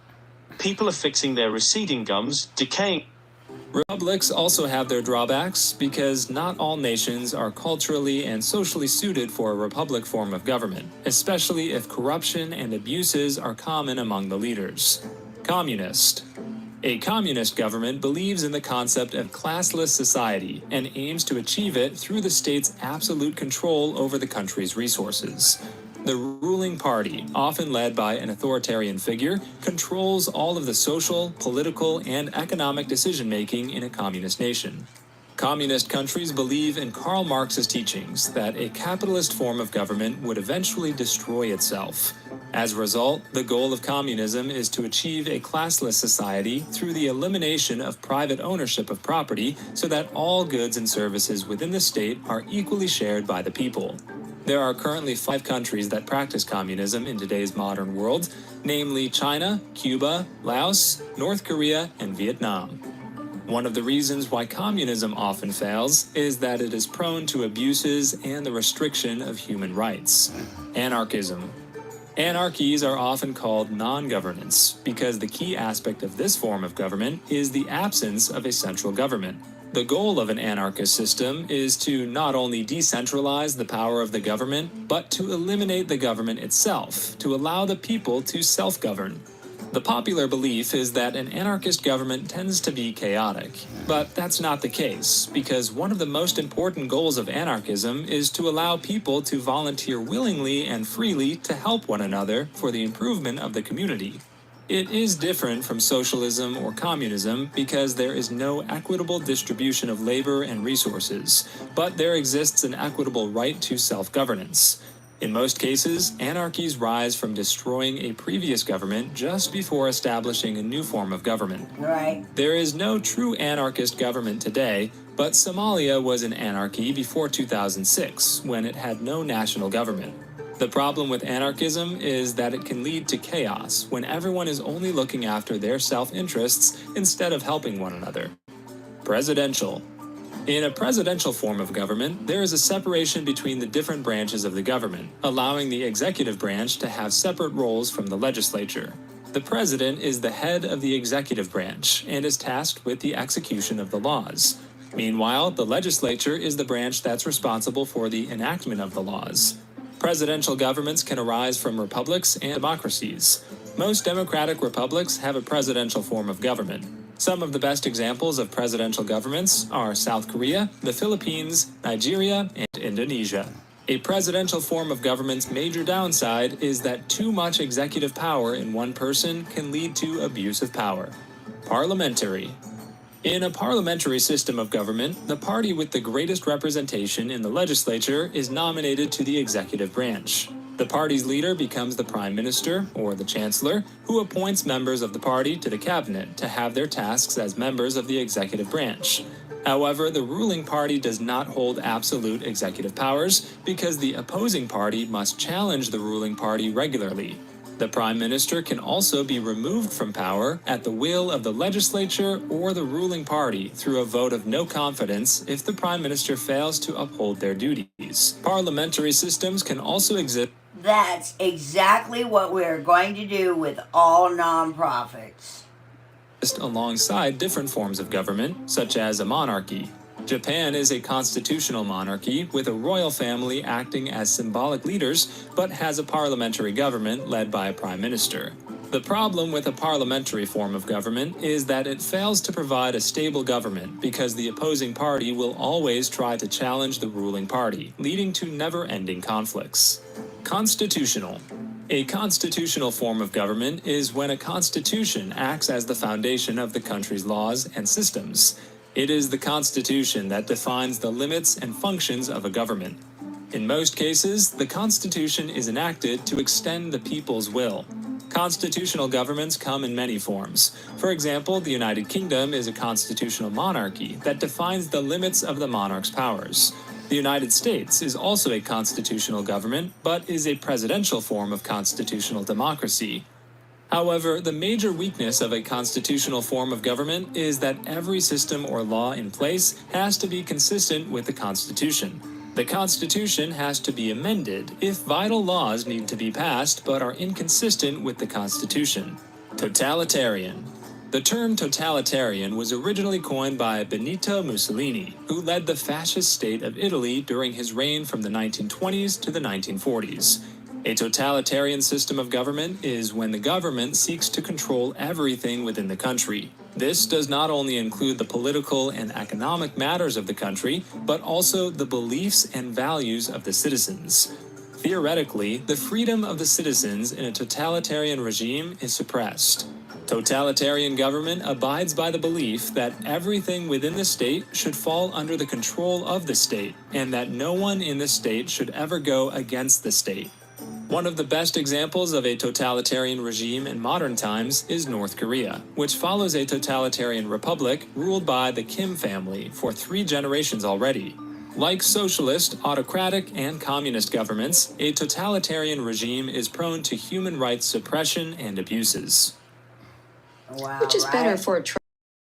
People are fixing their receding gums, decaying. Republics also have their drawbacks because not all nations are culturally and socially suited for a republic form of government, especially if corruption and abuses are common among the leaders. Communist. A communist government believes in the concept of classless society and aims to achieve it through the state's absolute control over the country's resources. The ruling party, often led by an authoritarian figure, controls all of the social, political, and economic decision-making in a communist nation. Communist countries believe in Karl Marx's teachings that a capitalist form of government would eventually destroy itself. As a result, the goal of communism is to achieve a classless society through the elimination of private ownership of property so that all goods and services within the state are equally shared by the people. There are currently 5 countries that practice communism in today's modern world, namely China, Cuba, Laos, North Korea, and Vietnam. One of the reasons why communism often fails is that it is prone to abuses and the restriction of human rights. Anarchism. Anarchies are often called non-governance because the key aspect of this form of government is the absence of a central government. The goal of an anarchist system is to not only decentralize the power of the government, but to eliminate the government itself, to allow the people to self-govern. The popular belief is that an anarchist government tends to be chaotic, but that's not the case, because one of the most important goals of anarchism is to allow people to volunteer willingly and freely to help one another for the improvement of the community. It is different from socialism or communism because there is no equitable distribution of labor and resources, but there exists an equitable right to self-governance. In most cases, anarchies rise from destroying a previous government just before establishing a new form of government. Right. There is no true anarchist government today, but Somalia was an anarchy before 2006, when it had no national government. The problem with anarchism is that it can lead to chaos when everyone is only looking after their self-interests instead of helping one another. Presidential. In a presidential form of government, there is a separation between the different branches of the government, allowing the executive branch to have separate roles from the legislature. The president is the head of the executive branch and is tasked with the execution of the laws. Meanwhile, the legislature is the branch that's responsible for the enactment of the laws. Presidential governments can arise from republics and democracies. Most democratic republics have a presidential form of government. Some of the best examples of presidential governments are South Korea, the Philippines, Nigeria, and Indonesia. A presidential form of government's major downside is that too much executive power in one person can lead to abuse of power. Parliamentary. In a parliamentary system of government, the party with the greatest representation in the legislature is nominated to the executive branch. The party's leader becomes the prime minister, or the chancellor, who appoints members of the party to the cabinet to have their tasks as members of the executive branch. However, the ruling party does not hold absolute executive powers because the opposing party must challenge the ruling party regularly. The prime minister can also be removed from power at the will of the legislature or the ruling party through a vote of no confidence if the prime minister fails to uphold their duties. Parliamentary systems can also exist. That's exactly what we're going to do with all nonprofits. Alongside different forms of government, such as a monarchy. Japan is a constitutional monarchy with a royal family acting as symbolic leaders, but has a parliamentary government led by a prime minister. The problem with a parliamentary form of government is that it fails to provide a stable government because the opposing party will always try to challenge the ruling party, leading to never-ending conflicts. Constitutional. A constitutional form of government is when a constitution acts as the foundation of the country's laws and systems. It is the Constitution that defines the limits and functions of a government. In most cases, the Constitution is enacted to extend the people's will. Constitutional governments come in many forms. For example, the United Kingdom is a constitutional monarchy that defines the limits of the monarch's powers. The United States is also a constitutional government, but is a presidential form of constitutional democracy. However, the major weakness of a constitutional form of government is that every system or law in place has to be consistent with the Constitution. The Constitution has to be amended if vital laws need to be passed but are inconsistent with the Constitution. Totalitarian. The term totalitarian was originally coined by Benito Mussolini, who led the fascist state of Italy during his reign from the 1920s to the 1940s. A totalitarian system of government is when the government seeks to control everything within the country. This does not only include the political and economic matters of the country, but also the beliefs and values of the citizens. Theoretically, the freedom of the citizens in a totalitarian regime is suppressed. Totalitarian government abides by the belief that everything within the state should fall under the control of the state, and that no one in the state should ever go against the state. One of the best examples of a totalitarian regime in modern times is North Korea, which follows a totalitarian republic ruled by the Kim family for 3 generations already. Like socialist, autocratic, and communist governments, a totalitarian regime is prone to human rights suppression and abuses. Wow, Which is right? better for attraction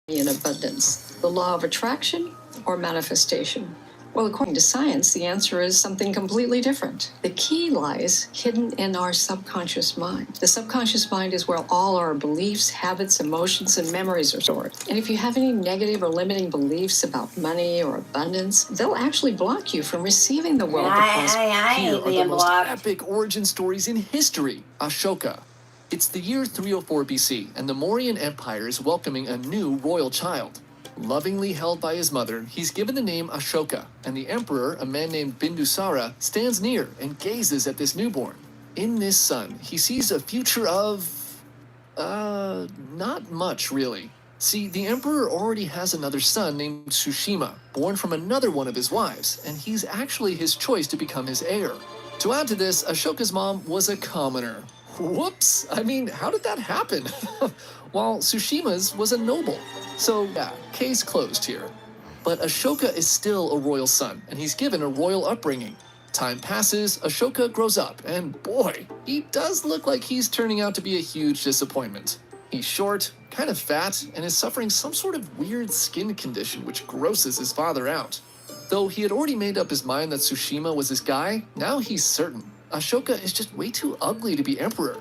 and abundance, the law of attraction or manifestation? Well, according to science, the answer is something completely different. The key lies hidden in our subconscious mind. The subconscious mind is where all our beliefs, habits, emotions, and memories are stored. And if you have any negative or limiting beliefs about money or abundance, they'll actually block you from receiving the wealth that comes. I Here ain't are the being most blocked. epic origin stories in history. Ashoka. It's the year 304 BC, and the Mauryan Empire is welcoming a new royal child. Lovingly held by his mother, he's given the name Ashoka, and the emperor, a man named Bindusara, stands near and gazes at this newborn. In this son, he sees a future of... not much, really. See, the emperor already has another son named Tsushima, born from another one of his wives, and he's actually his choice to become his heir. To add to this, Ashoka's mom was a commoner. Whoops! I mean, how did that happen? While Tsushima's was a noble. So yeah, case closed here. But Ashoka is still a royal son, and he's given a royal upbringing. Time passes, Ashoka grows up, and boy, he does look like he's turning out to be a huge disappointment. He's short, kind of fat, and is suffering some sort of weird skin condition which grosses his father out. Though he had already made up his mind that Tsushima was his guy, now he's certain. Ashoka is just way too ugly to be emperor.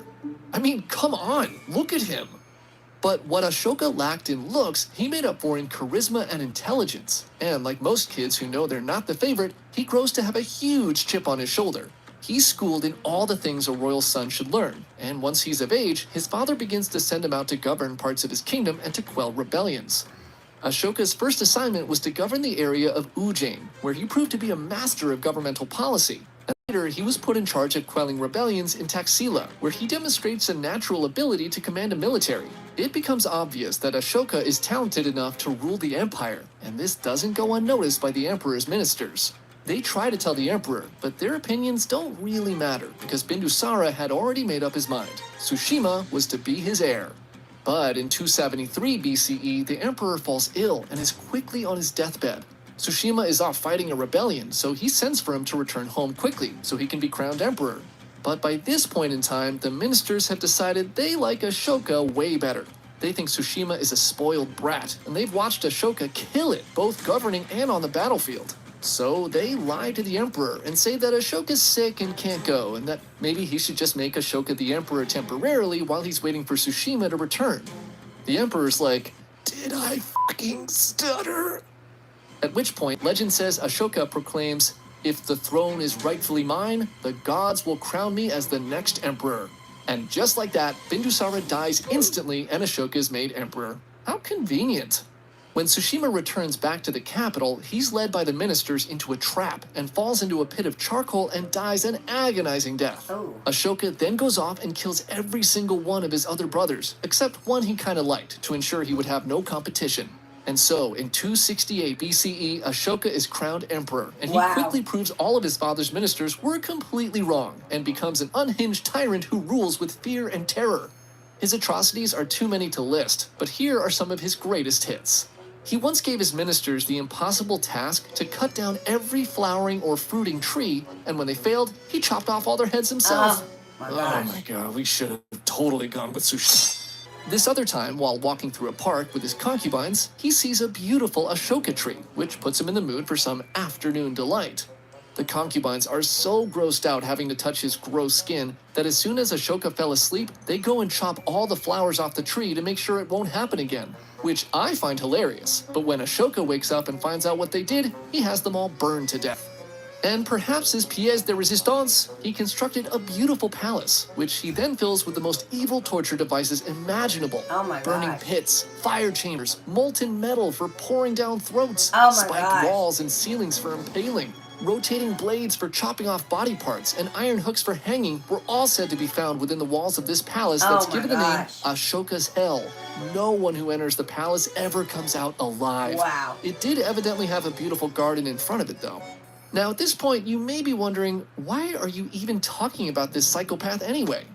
I mean, come on, look at him. But what Ashoka lacked in looks, he made up for in charisma and intelligence. And like most kids who know they're not the favorite, he grows to have a huge chip on his shoulder. He's schooled in all the things a royal son should learn, and once he's of age, his father begins to send him out to govern parts of his kingdom and to quell rebellions. Ashoka's first assignment was to govern the area of Ujjain, where he proved to be a master of governmental policy. And later, he was put in charge of quelling rebellions in Taxila, where he demonstrates a natural ability to command a military. It becomes obvious that Ashoka is talented enough to rule the empire, and this doesn't go unnoticed by the emperor's ministers. They try to tell the emperor, but their opinions don't really matter, because Bindusara had already made up his mind. Tsushima was to be his heir. But in 273 BCE, the emperor falls ill and is quickly on his deathbed. Tsushima is off fighting a rebellion, so he sends for him to return home quickly so he can be crowned emperor. But by this point in time, the ministers have decided they like Ashoka way better. They think Tsushima is a spoiled brat, and they've watched Ashoka kill it, both governing and on the battlefield. So they lie to the emperor and say that Ashoka's sick and can't go, and that maybe he should just make Ashoka the emperor temporarily while he's waiting for Tsushima to return. The emperor's like, "Did I fucking stutter?" At which point, legend says Ashoka proclaims, "If the throne is rightfully mine, the gods will crown me as the next emperor." And just like that, Bindusara dies instantly and Ashoka is made emperor. How convenient. When Tsushima returns back to the capital, he's led by the ministers into a trap and falls into a pit of charcoal and dies an agonizing death. Oh. Ashoka then goes off and kills every single one of his other brothers, except one he kind of liked, to ensure he would have no competition. And so, in 268 BCE, Ashoka is crowned emperor, and he quickly proves all of his father's ministers were completely wrong, and becomes an unhinged tyrant who rules with fear and terror. His atrocities are too many to list, but here are some of his greatest hits. He once gave his ministers the impossible task to cut down every flowering or fruiting tree, and when they failed, he chopped off all their heads himself. Oh my god, we should have totally gone with Tsushima. This other time, while walking through a park with his concubines, he sees a beautiful Ashoka tree, which puts him in the mood for some afternoon delight. The concubines are so grossed out having to touch his gross skin that as soon as Ashoka fell asleep, they go and chop all the flowers off the tree to make sure it won't happen again, which I find hilarious. But when Ashoka wakes up and finds out what they did, he has them all burned to death. And perhaps as pièce de résistance, he constructed a beautiful palace, which he then fills with the most evil torture devices imaginable. Oh my burning gosh. pits, fire chambers, molten metal for pouring down throats, Oh my spiked gosh. walls and ceilings for impaling. Rotating blades for chopping off body parts and iron hooks for hanging were all said to be found within the walls of this palace that's given the name Ashoka's Hell. No one who enters the palace ever comes out alive. Wow. It did evidently have a beautiful garden in front of it, though. Now, at this point, you may be wondering, why are you even talking about this psychopath anyway?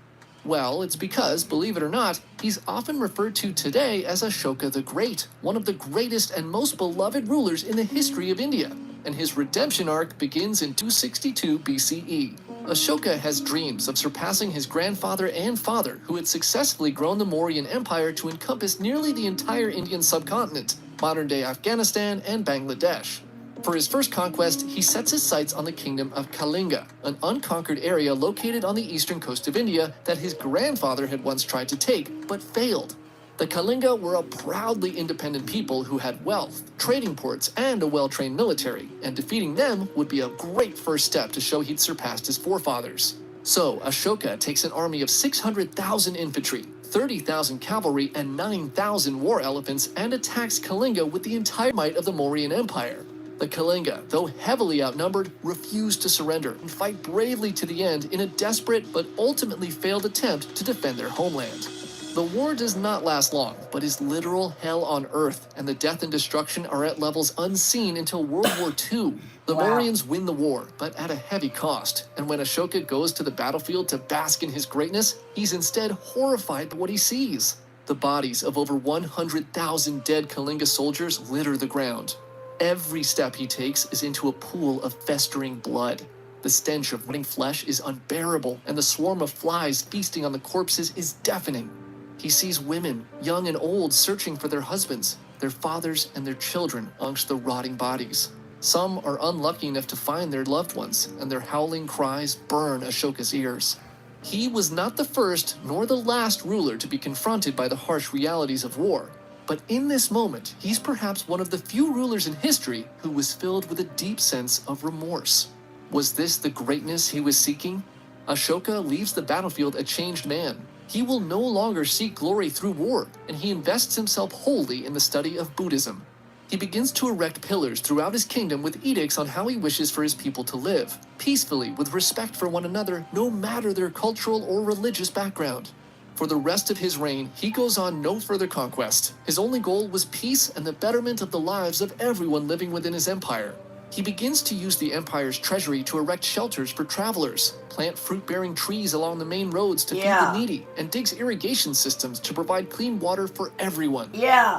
Well, it's because, believe it or not, he's often referred to today as Ashoka the Great, one of the greatest and most beloved rulers in the history of India, and his redemption arc begins in 262 BCE. Ashoka has dreams of surpassing his grandfather and father, who had successfully grown the Mauryan Empire to encompass nearly the entire Indian subcontinent, modern-day Afghanistan and Bangladesh. For his first conquest, he sets his sights on the kingdom of Kalinga, an unconquered area located on the eastern coast of India that his grandfather had once tried to take, but failed. The Kalinga were a proudly independent people who had wealth, trading ports, and a well-trained military, and defeating them would be a great first step to show he'd surpassed his forefathers. So, Ashoka takes an army of 600,000 infantry, 30,000 cavalry, and 9,000 war elephants and attacks Kalinga with the entire might of the Mauryan Empire. The Kalinga, though heavily outnumbered, refused to surrender and fight bravely to the end in a desperate but ultimately failed attempt to defend their homeland. The war does not last long, but is literal hell on earth, and the death and destruction are at levels unseen until World War II. The Mauryans win the war, but at a heavy cost, and when Ashoka goes to the battlefield to bask in his greatness, he's instead horrified by what he sees. The bodies of over 100,000 dead Kalinga soldiers litter the ground. Every step he takes is into a pool of festering blood. The stench of rotting flesh is unbearable, and the swarm of flies feasting on the corpses is deafening. He sees women, young and old, searching for their husbands, their fathers, and their children amongst the rotting bodies. Some are unlucky enough to find their loved ones, and their howling cries burn Ashoka's ears. He was not the first nor the last ruler to be confronted by the harsh realities of war. But in this moment, he's perhaps one of the few rulers in history who was filled with a deep sense of remorse. Was this the greatness he was seeking? Ashoka leaves the battlefield a changed man. He will no longer seek glory through war, and he invests himself wholly in the study of Buddhism. He begins to erect pillars throughout his kingdom with edicts on how he wishes for his people to live, peacefully with respect for one another, no matter their cultural or religious background. For the rest of his reign, he goes on no further conquest. His only goal was peace and the betterment of the lives of everyone living within his empire. He begins to use the empire's treasury to erect shelters for travelers, plant fruit-bearing trees along the main roads to feed the needy, and digs irrigation systems to provide clean water for everyone.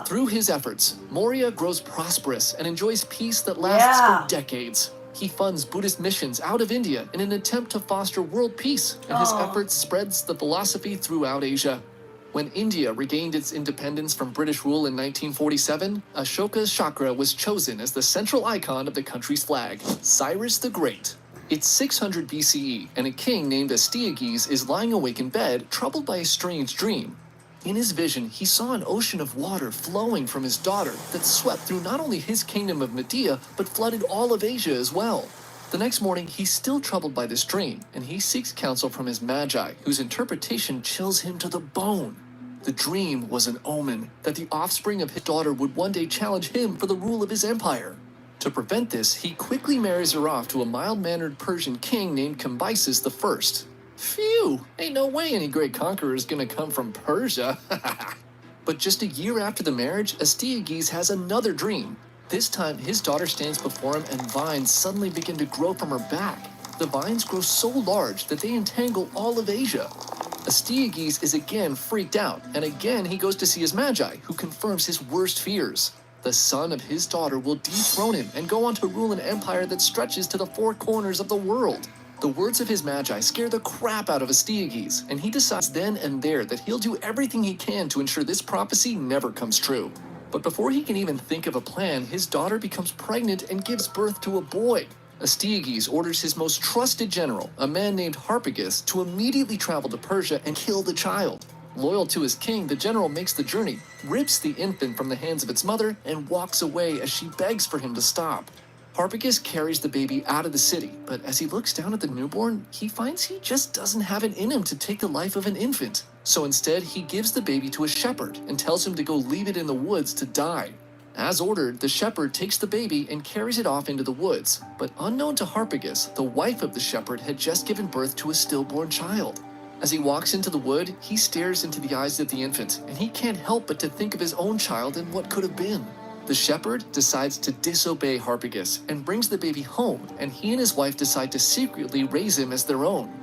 Through his efforts, Maurya grows prosperous and enjoys peace that lasts for decades. He funds Buddhist missions out of India in an attempt to foster world peace, and his efforts spreads the philosophy throughout Asia. When India regained its independence from British rule in 1947, Ashoka's chakra was chosen as the central icon of the country's flag, Cyrus the Great. It's 600 BCE, and a king named Astyages is lying awake in bed, troubled by a strange dream. In his vision, he saw an ocean of water flowing from his daughter that swept through not only his kingdom of Media, but flooded all of Asia as well. The next morning, he's still troubled by this dream, and he seeks counsel from his magi, whose interpretation chills him to the bone. The dream was an omen that the offspring of his daughter would one day challenge him for the rule of his empire. To prevent this, he quickly marries her off to a mild-mannered Persian king named Cambyses I. Phew, ain't no way any great conqueror is gonna come from Persia. But just a year after the marriage, Astyages has another dream. This time, his daughter stands before him and vines suddenly begin to grow from her back. The vines grow so large that they entangle all of Asia. Astyages is again freaked out, and again he goes to see his magi, who confirms his worst fears. The son of his daughter will dethrone him and go on to rule an empire that stretches to the four corners of the world. The words of his magi scare the crap out of Astyages, and he decides then and there that he'll do everything he can to ensure this prophecy never comes true. But before he can even think of a plan, his daughter becomes pregnant and gives birth to a boy. Astyages orders his most trusted general, a man named Harpagus, to immediately travel to Persia and kill the child. Loyal to his king, the general makes the journey, rips the infant from the hands of its mother, and walks away as she begs for him to stop. Harpagus carries the baby out of the city, but as he looks down at the newborn, he finds he just doesn't have it in him to take the life of an infant. So instead, he gives the baby to a shepherd and tells him to go leave it in the woods to die. As ordered, the shepherd takes the baby and carries it off into the woods. But unknown to Harpagus, the wife of the shepherd had just given birth to a stillborn child. As he walks into the wood, he stares into the eyes of the infant, and he can't help but to think of his own child and what could have been. The shepherd decides to disobey Harpagus and brings the baby home, and he and his wife decide to secretly raise him as their own.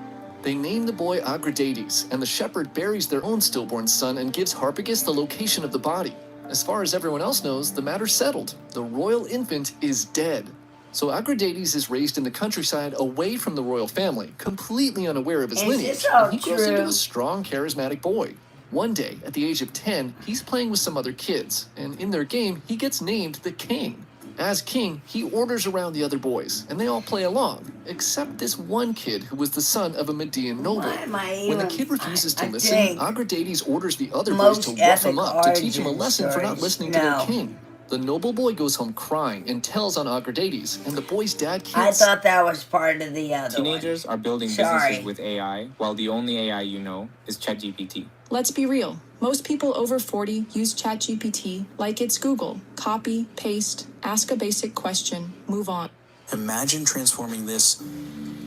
They name the boy Agradetes, and the shepherd buries their own stillborn son and gives Harpagus the location of the body. As far as everyone else knows, the matter's settled. The royal infant is dead. So Agradetes is raised in the countryside away from the royal family, completely unaware of his lineage, and he grows into a strong, charismatic boy. One day, at the age of 10, he's playing with some other kids, and in their game, he gets named the king. As king, he orders around the other boys, and they all play along, except this one kid who was the son of a Median noble. When the kid refuses to listen, Agradetes orders the other boys to rough him up to teach him a lesson for not listening to their king. The noble boy goes home crying and tells on Agradetes, and the boy's dad can't... I thought that was part of the other Teenagers are building businesses with AI, while the only AI you know is ChatGPT. Let's be real. Most people over 40 use ChatGPT like it's Google. Copy, paste, ask a basic question, move on. Imagine transforming this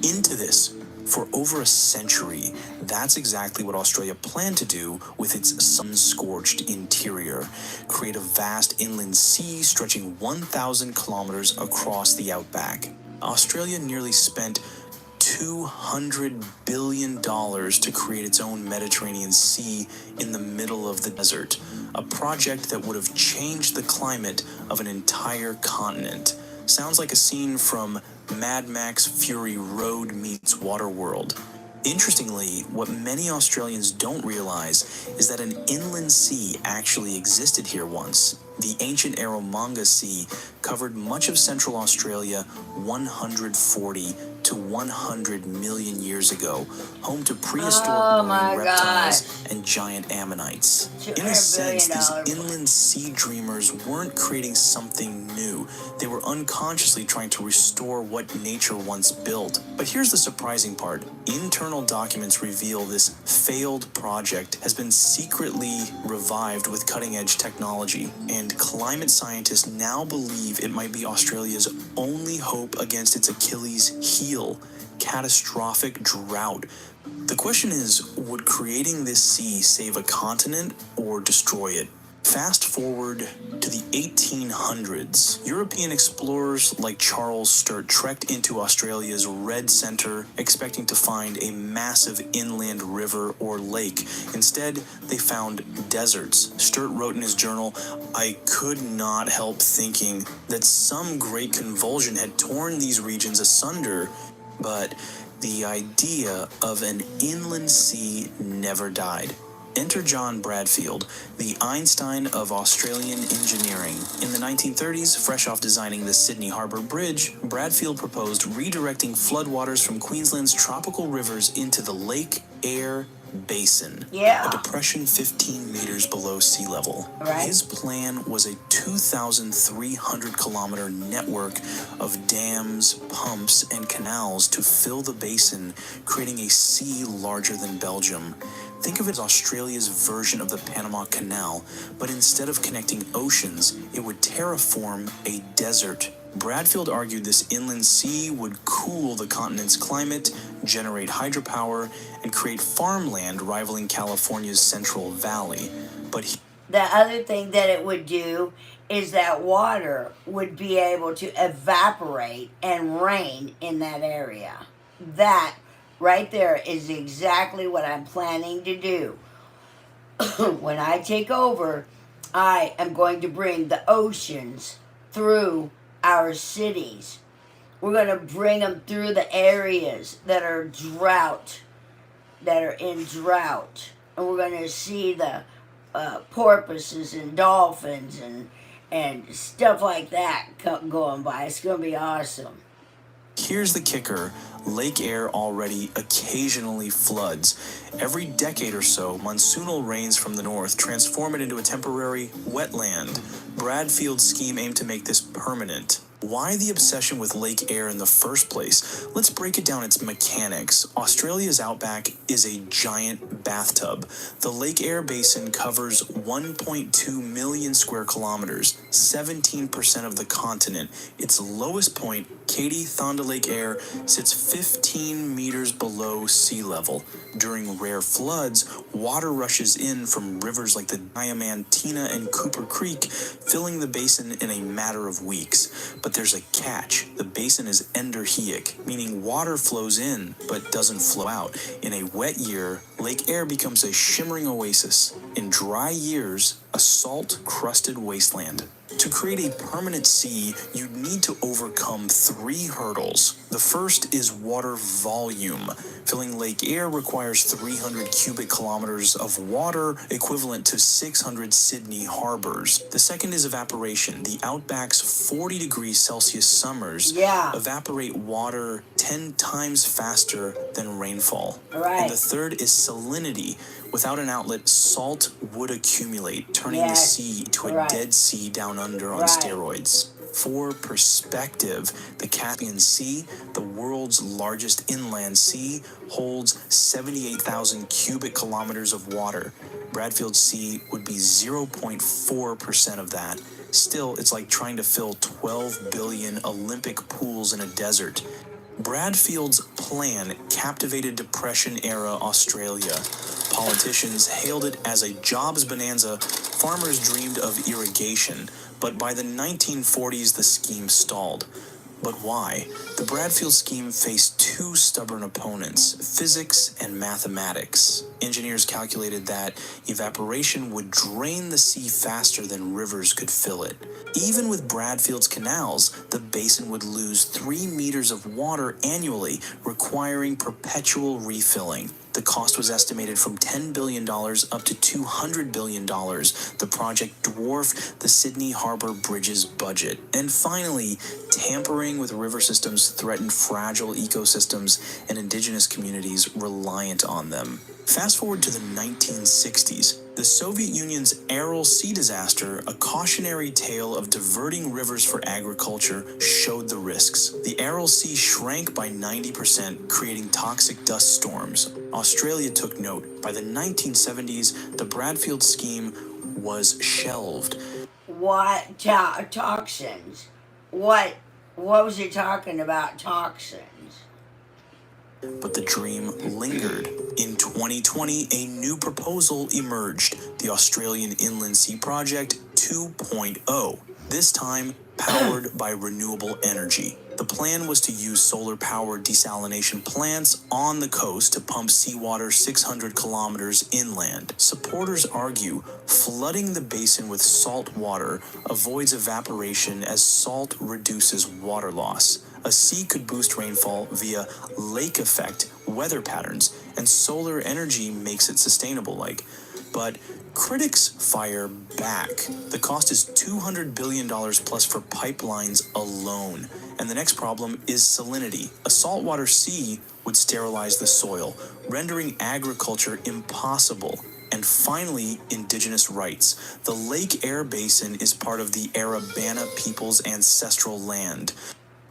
into this. For over a century, that's exactly what Australia planned to do with its sun-scorched interior. Create a vast inland sea stretching 1,000 kilometers across the outback. Australia nearly spent $200 billion to create its own Mediterranean Sea in the middle of the desert, a project that would have changed the climate of an entire continent. Sounds like a scene from Mad Max Fury Road meets Waterworld. Interestingly, what many Australians don't realize is that an inland sea actually existed here once. The ancient Eromanga Sea covered much of Central Australia 140 to 100 million years ago, home to prehistoric marine reptiles and giant ammonites. In a sense, these inland sea dreamers weren't creating something new. They were unconsciously trying to restore what nature once built. But here's the surprising part. Internal documents reveal this failed project has been secretly revived with cutting-edge technology, and climate scientists now believe it might be Australia's only hope against its Achilles heel, catastrophic drought. The question is, would creating this sea save a continent or destroy it? Fast forward to the 1800s. European explorers like Charles Sturt trekked into Australia's red centre, expecting to find a massive inland river or lake. Instead, they found deserts. Sturt wrote in his journal, "I could not help thinking that some great convulsion had torn these regions asunder, but the idea of an inland sea never died." Enter John Bradfield, the Einstein of Australian engineering. In the 1930s, fresh off designing the Sydney Harbour Bridge, Bradfield proposed redirecting floodwaters from Queensland's tropical rivers into the Lake Eyre Basin, a depression 15 meters below sea level. His plan was a 2,300-kilometer network of dams, pumps, and canals to fill the basin, creating a sea larger than Belgium. Think of it as Australia's version of the Panama Canal, but instead of connecting oceans, it would terraform a desert. Bradfield argued this inland sea would cool the continent's climate, generate hydropower, and create farmland rivaling California's Central Valley. But the other thing that it would do is that water would be able to evaporate and rain in that area. That right there is exactly what I'm planning to do. When I take over, I am going to bring the oceans through our cities. We're going to bring them through the areas that are in drought. And we're going to see the porpoises and dolphins and stuff like that going by. It's going to be awesome. Here's the kicker. Lake Eyre already occasionally floods. Every decade or so, monsoonal rains from the north transform it into a temporary wetland. Bradfield's scheme aimed to make this permanent. Why the obsession with Lake Eyre in the first place? Let's break it down its mechanics. Australia's outback is a giant bathtub. The Lake Eyre Basin covers 1.2 million square kilometers, 17% of the continent. Its lowest point, Katy Thonda Lake Eyre, sits 15 meters below sea level. During rare floods, water rushes in from rivers like the Diamantina and Cooper Creek, filling the basin in a matter of weeks. But there's a catch. The basin is endorheic, meaning water flows in but doesn't flow out. In a wet year, Lake Eyre becomes a shimmering oasis. In dry years, a salt-crusted wasteland. To create a permanent sea, you need to overcome 3 hurdles. The first is water volume. Filling Lake Eyre requires 300 cubic kilometers of water, equivalent to 600 Sydney harbors. The second is evaporation. The outback's 40 degrees Celsius summers evaporate water 10 times faster than rainfall. And the third is salinity. Without an outlet, salt would accumulate, turning the sea to a dead sea down under on steroids. For perspective, the Caspian Sea, the world's largest inland sea, holds 78,000 cubic kilometers of water. Bradfield Sea would be 0.4% of that. Still, it's like trying to fill 12 billion Olympic pools in a desert. Bradfield's plan captivated Depression-era Australia. Politicians hailed it as a jobs bonanza. Farmers dreamed of irrigation, but by the 1940s the scheme stalled. But why? The Bradfield scheme faced 2 stubborn opponents, physics and mathematics. Engineers calculated that evaporation would drain the sea faster than rivers could fill it. Even with Bradfield's canals, the basin would lose 3 meters of water annually, requiring perpetual refilling. The cost was estimated from $10 billion up to $200 billion. The project dwarfed the Sydney Harbour Bridge's budget. And finally, tampering with river systems threatened fragile ecosystems and indigenous communities reliant on them. Fast forward to the 1960s. The Soviet Union's Aral Sea disaster, a cautionary tale of diverting rivers for agriculture, showed the risks. The Aral Sea shrank by 90%, creating toxic dust storms. Australia took note. By the 1970s, the Bradfield scheme was shelved. What toxins? What was he talking about, toxins? But the dream lingered. In 2020, a new proposal emerged, the Australian Inland Sea Project 2.0, this time powered by renewable energy. The plan was to use solar-powered desalination plants on the coast to pump seawater 600 kilometers inland. Supporters argue flooding the basin with salt water avoids evaporation as salt reduces water loss. A sea could boost rainfall via lake effect weather patterns, and solar energy makes it sustainable But critics fire back. The cost is $200 billion plus for pipelines alone. And the next problem is salinity. A saltwater sea would sterilize the soil, rendering agriculture impossible. And finally, indigenous rights. The Lake Eyre Basin is part of the Arabana people's ancestral land.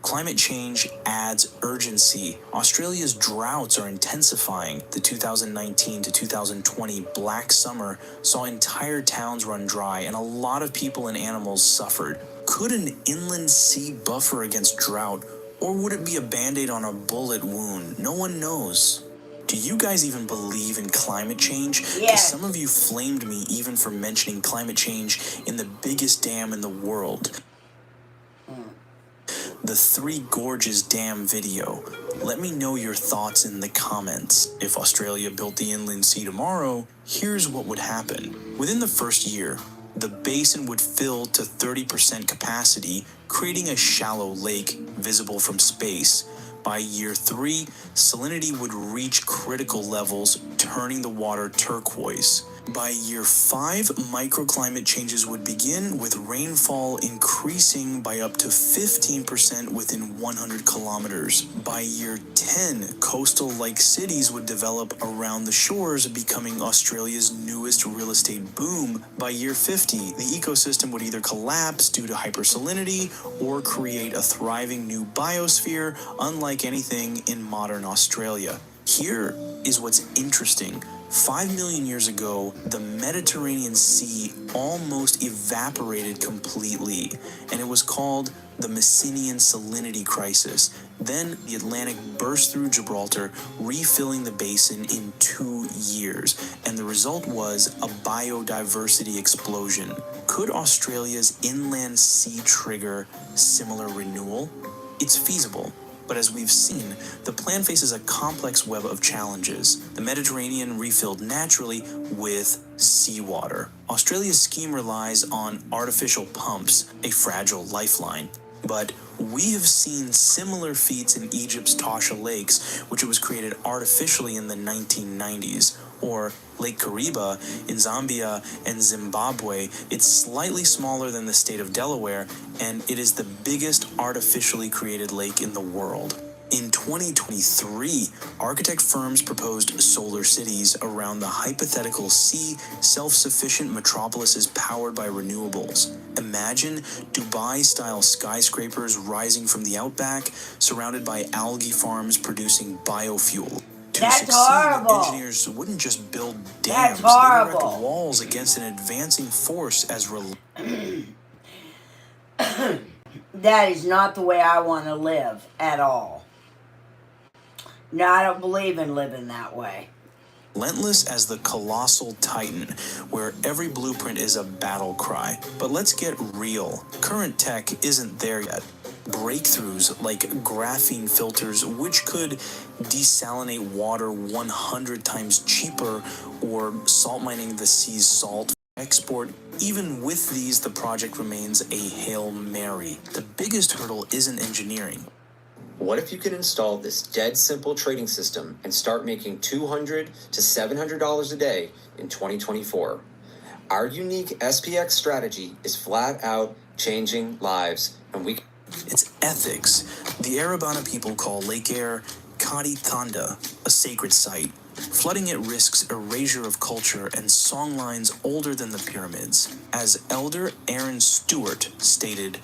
Climate change adds urgency. Australia's droughts are intensifying. The 2019 to 2020 Black Summer saw entire towns run dry, and a lot of people and animals suffered. Could an inland sea buffer against drought, or would it be a band-aid on a bullet wound? No one knows. Do you guys even believe in climate change? Because some of you flamed me even for mentioning climate change in the biggest dam in the world. The Three Gorges Dam video. Let me know your thoughts in the comments. If Australia built the inland sea tomorrow, here's what would happen. Within the first year, the basin would fill to 30% capacity, creating a shallow lake visible from space. By year 3, salinity would reach critical levels, turning the water turquoise. By year 5, microclimate changes would begin, with rainfall increasing by up to 15% within 100 kilometers. By year 10, coastal-like cities would develop around the shores, becoming Australia's newest real estate boom. By year 50, the ecosystem would either collapse due to hypersalinity or create a thriving new biosphere, unlike anything in modern Australia. Here is what's interesting. 5 million years ago, the Mediterranean Sea almost evaporated completely, and it was called the Messinian Salinity Crisis. Then the Atlantic burst through Gibraltar, refilling the basin in 2 years, and the result was a biodiversity explosion. Could Australia's inland sea trigger similar renewal? It's feasible. But as we've seen, the plan faces a complex web of challenges. The Mediterranean refilled naturally with seawater. Australia's scheme relies on artificial pumps, a fragile lifeline. But we have seen similar feats in Egypt's Tasha Lakes, which was created artificially in the 1990s. Or Lake Kariba in Zambia and Zimbabwe. It's slightly smaller than the state of Delaware, and it is the biggest artificially created lake in the world. In 2023, architect firms proposed solar cities around the hypothetical sea, self-sufficient metropolises powered by renewables. Imagine Dubai-style skyscrapers rising from the outback, surrounded by algae farms producing biofuel. To succeed, engineers wouldn't just build dams, they'd erect walls against an advancing force as That is not the way I want to live at all. No, I don't believe in living that way. relentless as the colossal titan, where every blueprint is a battle cry. But let's get real. Current tech isn't there yet. Breakthroughs like graphene filters, which could desalinate water 100 times cheaper, or salt mining the sea's salt for export. Even with these, the project remains a Hail Mary. The biggest hurdle isn't engineering. What if you could install this dead simple trading system and start making $200 to $700 a day in 2024? Our unique SPX strategy is flat out changing lives, and we... It's ethics. The Arabana people call Lake Air Kadi Thanda, a sacred site. Flooding it risks erasure of culture and songlines older than the pyramids. As Elder Aaron Stewart stated,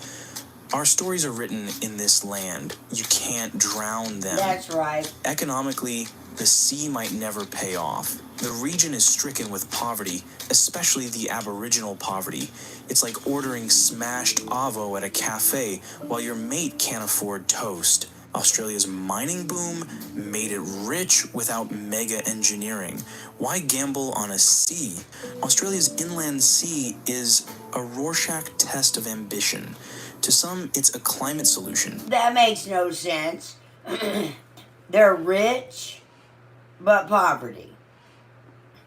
"Our stories are written in this land. You can't drown them." That's right. Economically, the sea might never pay off. The region is stricken with poverty, especially the Aboriginal poverty. It's like ordering smashed avo at a cafe while your mate can't afford toast. Australia's mining boom made it rich without mega engineering. Why gamble on a sea? Australia's inland sea is a Rorschach test of ambition. To some, it's a climate solution. That makes no sense. They're rich, but poverty.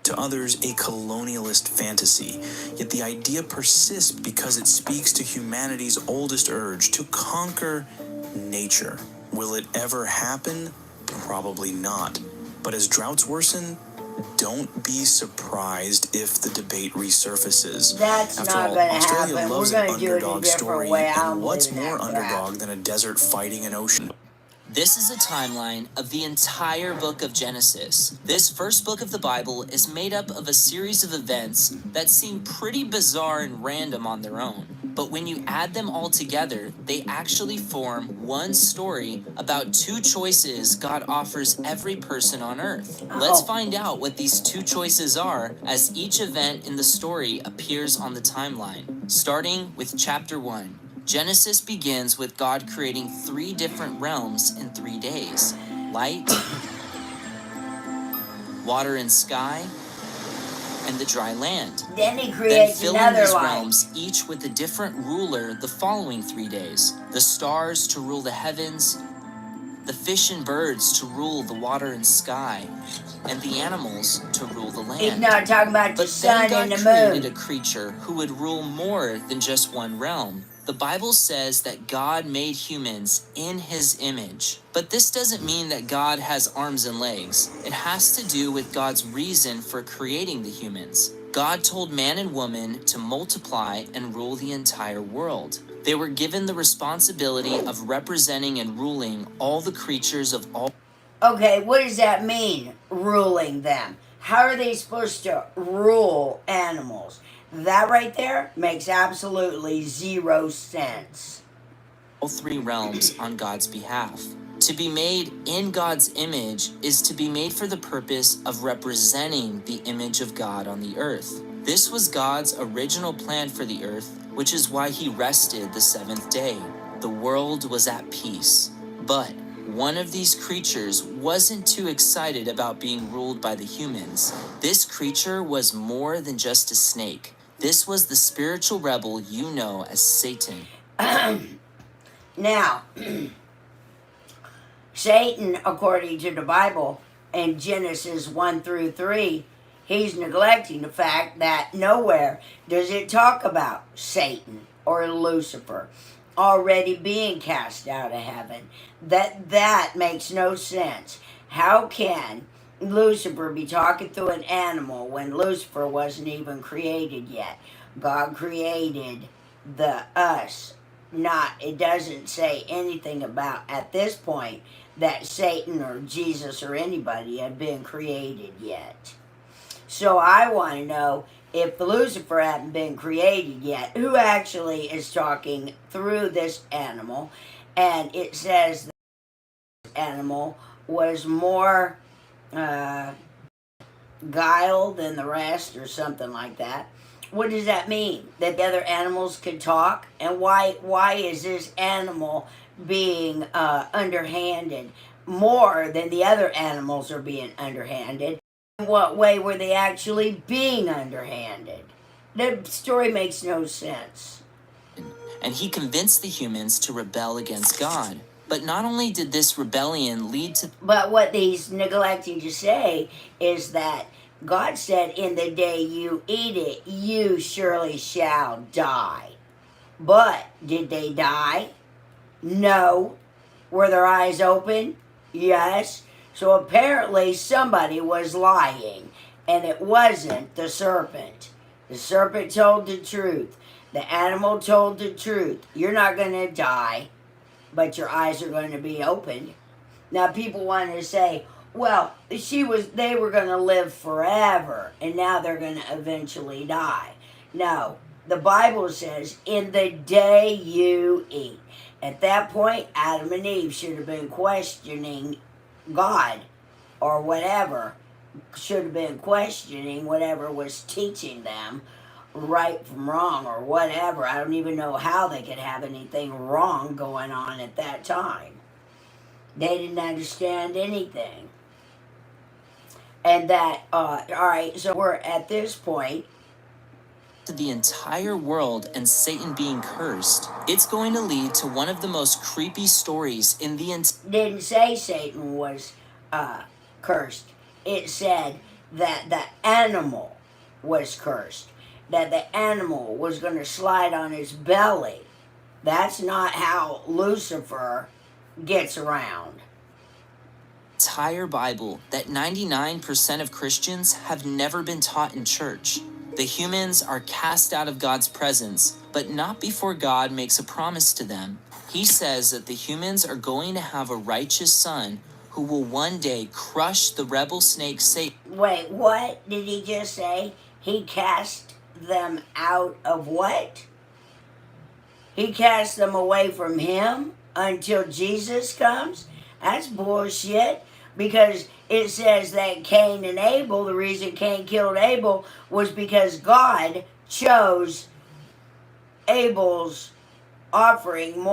To others, a colonialist fantasy. Yet the idea persists because it speaks to humanity's oldest urge to conquer nature. Will it ever happen? Probably not. But as droughts worsen, don't be surprised if the debate resurfaces. That's After not all, going to Australia happen. loves We're an going to do it in a underdog different story, way. and what's more underdog than a desert fighting an ocean? This is a timeline of the entire book of Genesis. This first book of the Bible is made up of a series of events that seem pretty bizarre and random on their own. But when you add them all together, they actually form one story about two choices God offers every person on earth. Let's find out what these two choices are as each event in the story appears on the timeline. Starting with chapter 1. Genesis begins with God creating 3 different realms in 3 days: light, water and sky, and the dry land. Then he creates filling another these light. realms, each with a different ruler the following 3 days: the stars to rule the heavens, the fish and birds to rule the water and sky, and the animals to rule the land. He's not talking about the sun God and the created moon. a creature who would rule more than just one realm. The Bible says that God made humans in his image. But this doesn't mean that God has arms and legs. It has to do with God's reason for creating the humans. God told man and woman to multiply and rule the entire world. They were given the responsibility of representing and ruling all the creatures of all. Okay, what does that mean, ruling them? How are they supposed to rule animals? That right there makes absolutely zero sense. All three realms on God's behalf. To be made in God's image is to be made for the purpose of representing the image of God on the earth. This was God's original plan for the earth, which is why he rested the seventh day. The world was at peace. But one of these creatures wasn't too excited about being ruled by the humans. This creature was more than just a snake. This was the spiritual rebel you know as Satan. Now, Satan, according to the Bible, in Genesis 1 through 3, he's neglecting the fact that nowhere does it talk about Satan or Lucifer already being cast out of heaven. That makes no sense. How can Lucifer be talking through an animal when Lucifer wasn't even created yet? God created the us. It doesn't say anything about, at this point, that Satan or Jesus or anybody had been created yet. So I want to know, if Lucifer hadn't been created yet, who actually is talking through this animal? And it says that this animal was more guile than the rest or something like that. What does that mean? That the other animals could talk? And why is this animal being underhanded more than the other animals are being underhanded? In what way were they actually being underhanded? The story makes no sense. And he convinced the humans to rebel against God. But not only did this rebellion lead to... But what he's neglecting to say is that God said, in the day you eat it, you surely shall die. But did they die? No. Were their eyes open? Yes. So apparently somebody was lying, and it wasn't the serpent. The serpent told the truth. The animal told the truth. You're not going to die, but your eyes are going to be opened. Now people want to say, well, they were going to live forever, and now they're going to eventually die. No, the Bible says, in the day you eat. At that point, Adam and Eve should have been questioning God, or whatever, should have been questioning whatever was teaching them right from wrong, or whatever. I don't even know how they could have anything wrong going on at that time. They didn't understand anything. And that, all right, so we're at this point. The entire world and Satan being cursed, it's going to lead to one of the most creepy stories in the Didn't say Satan was cursed. It said that the animal was cursed. That the animal was going to slide on his belly. That's not how Lucifer gets around. Entire Bible that 99% of Christians have never been taught in church. The humans are cast out of God's presence, but not before God makes a promise to them. He says that the humans are going to have a righteous son who will one day crush the rebel snake Satan. Wait, what did he just say? He cast them out of what? He cast them away from him until Jesus comes? That's bullshit. Because it says that Cain and Abel, the reason Cain killed Abel was because God chose Abel's offering more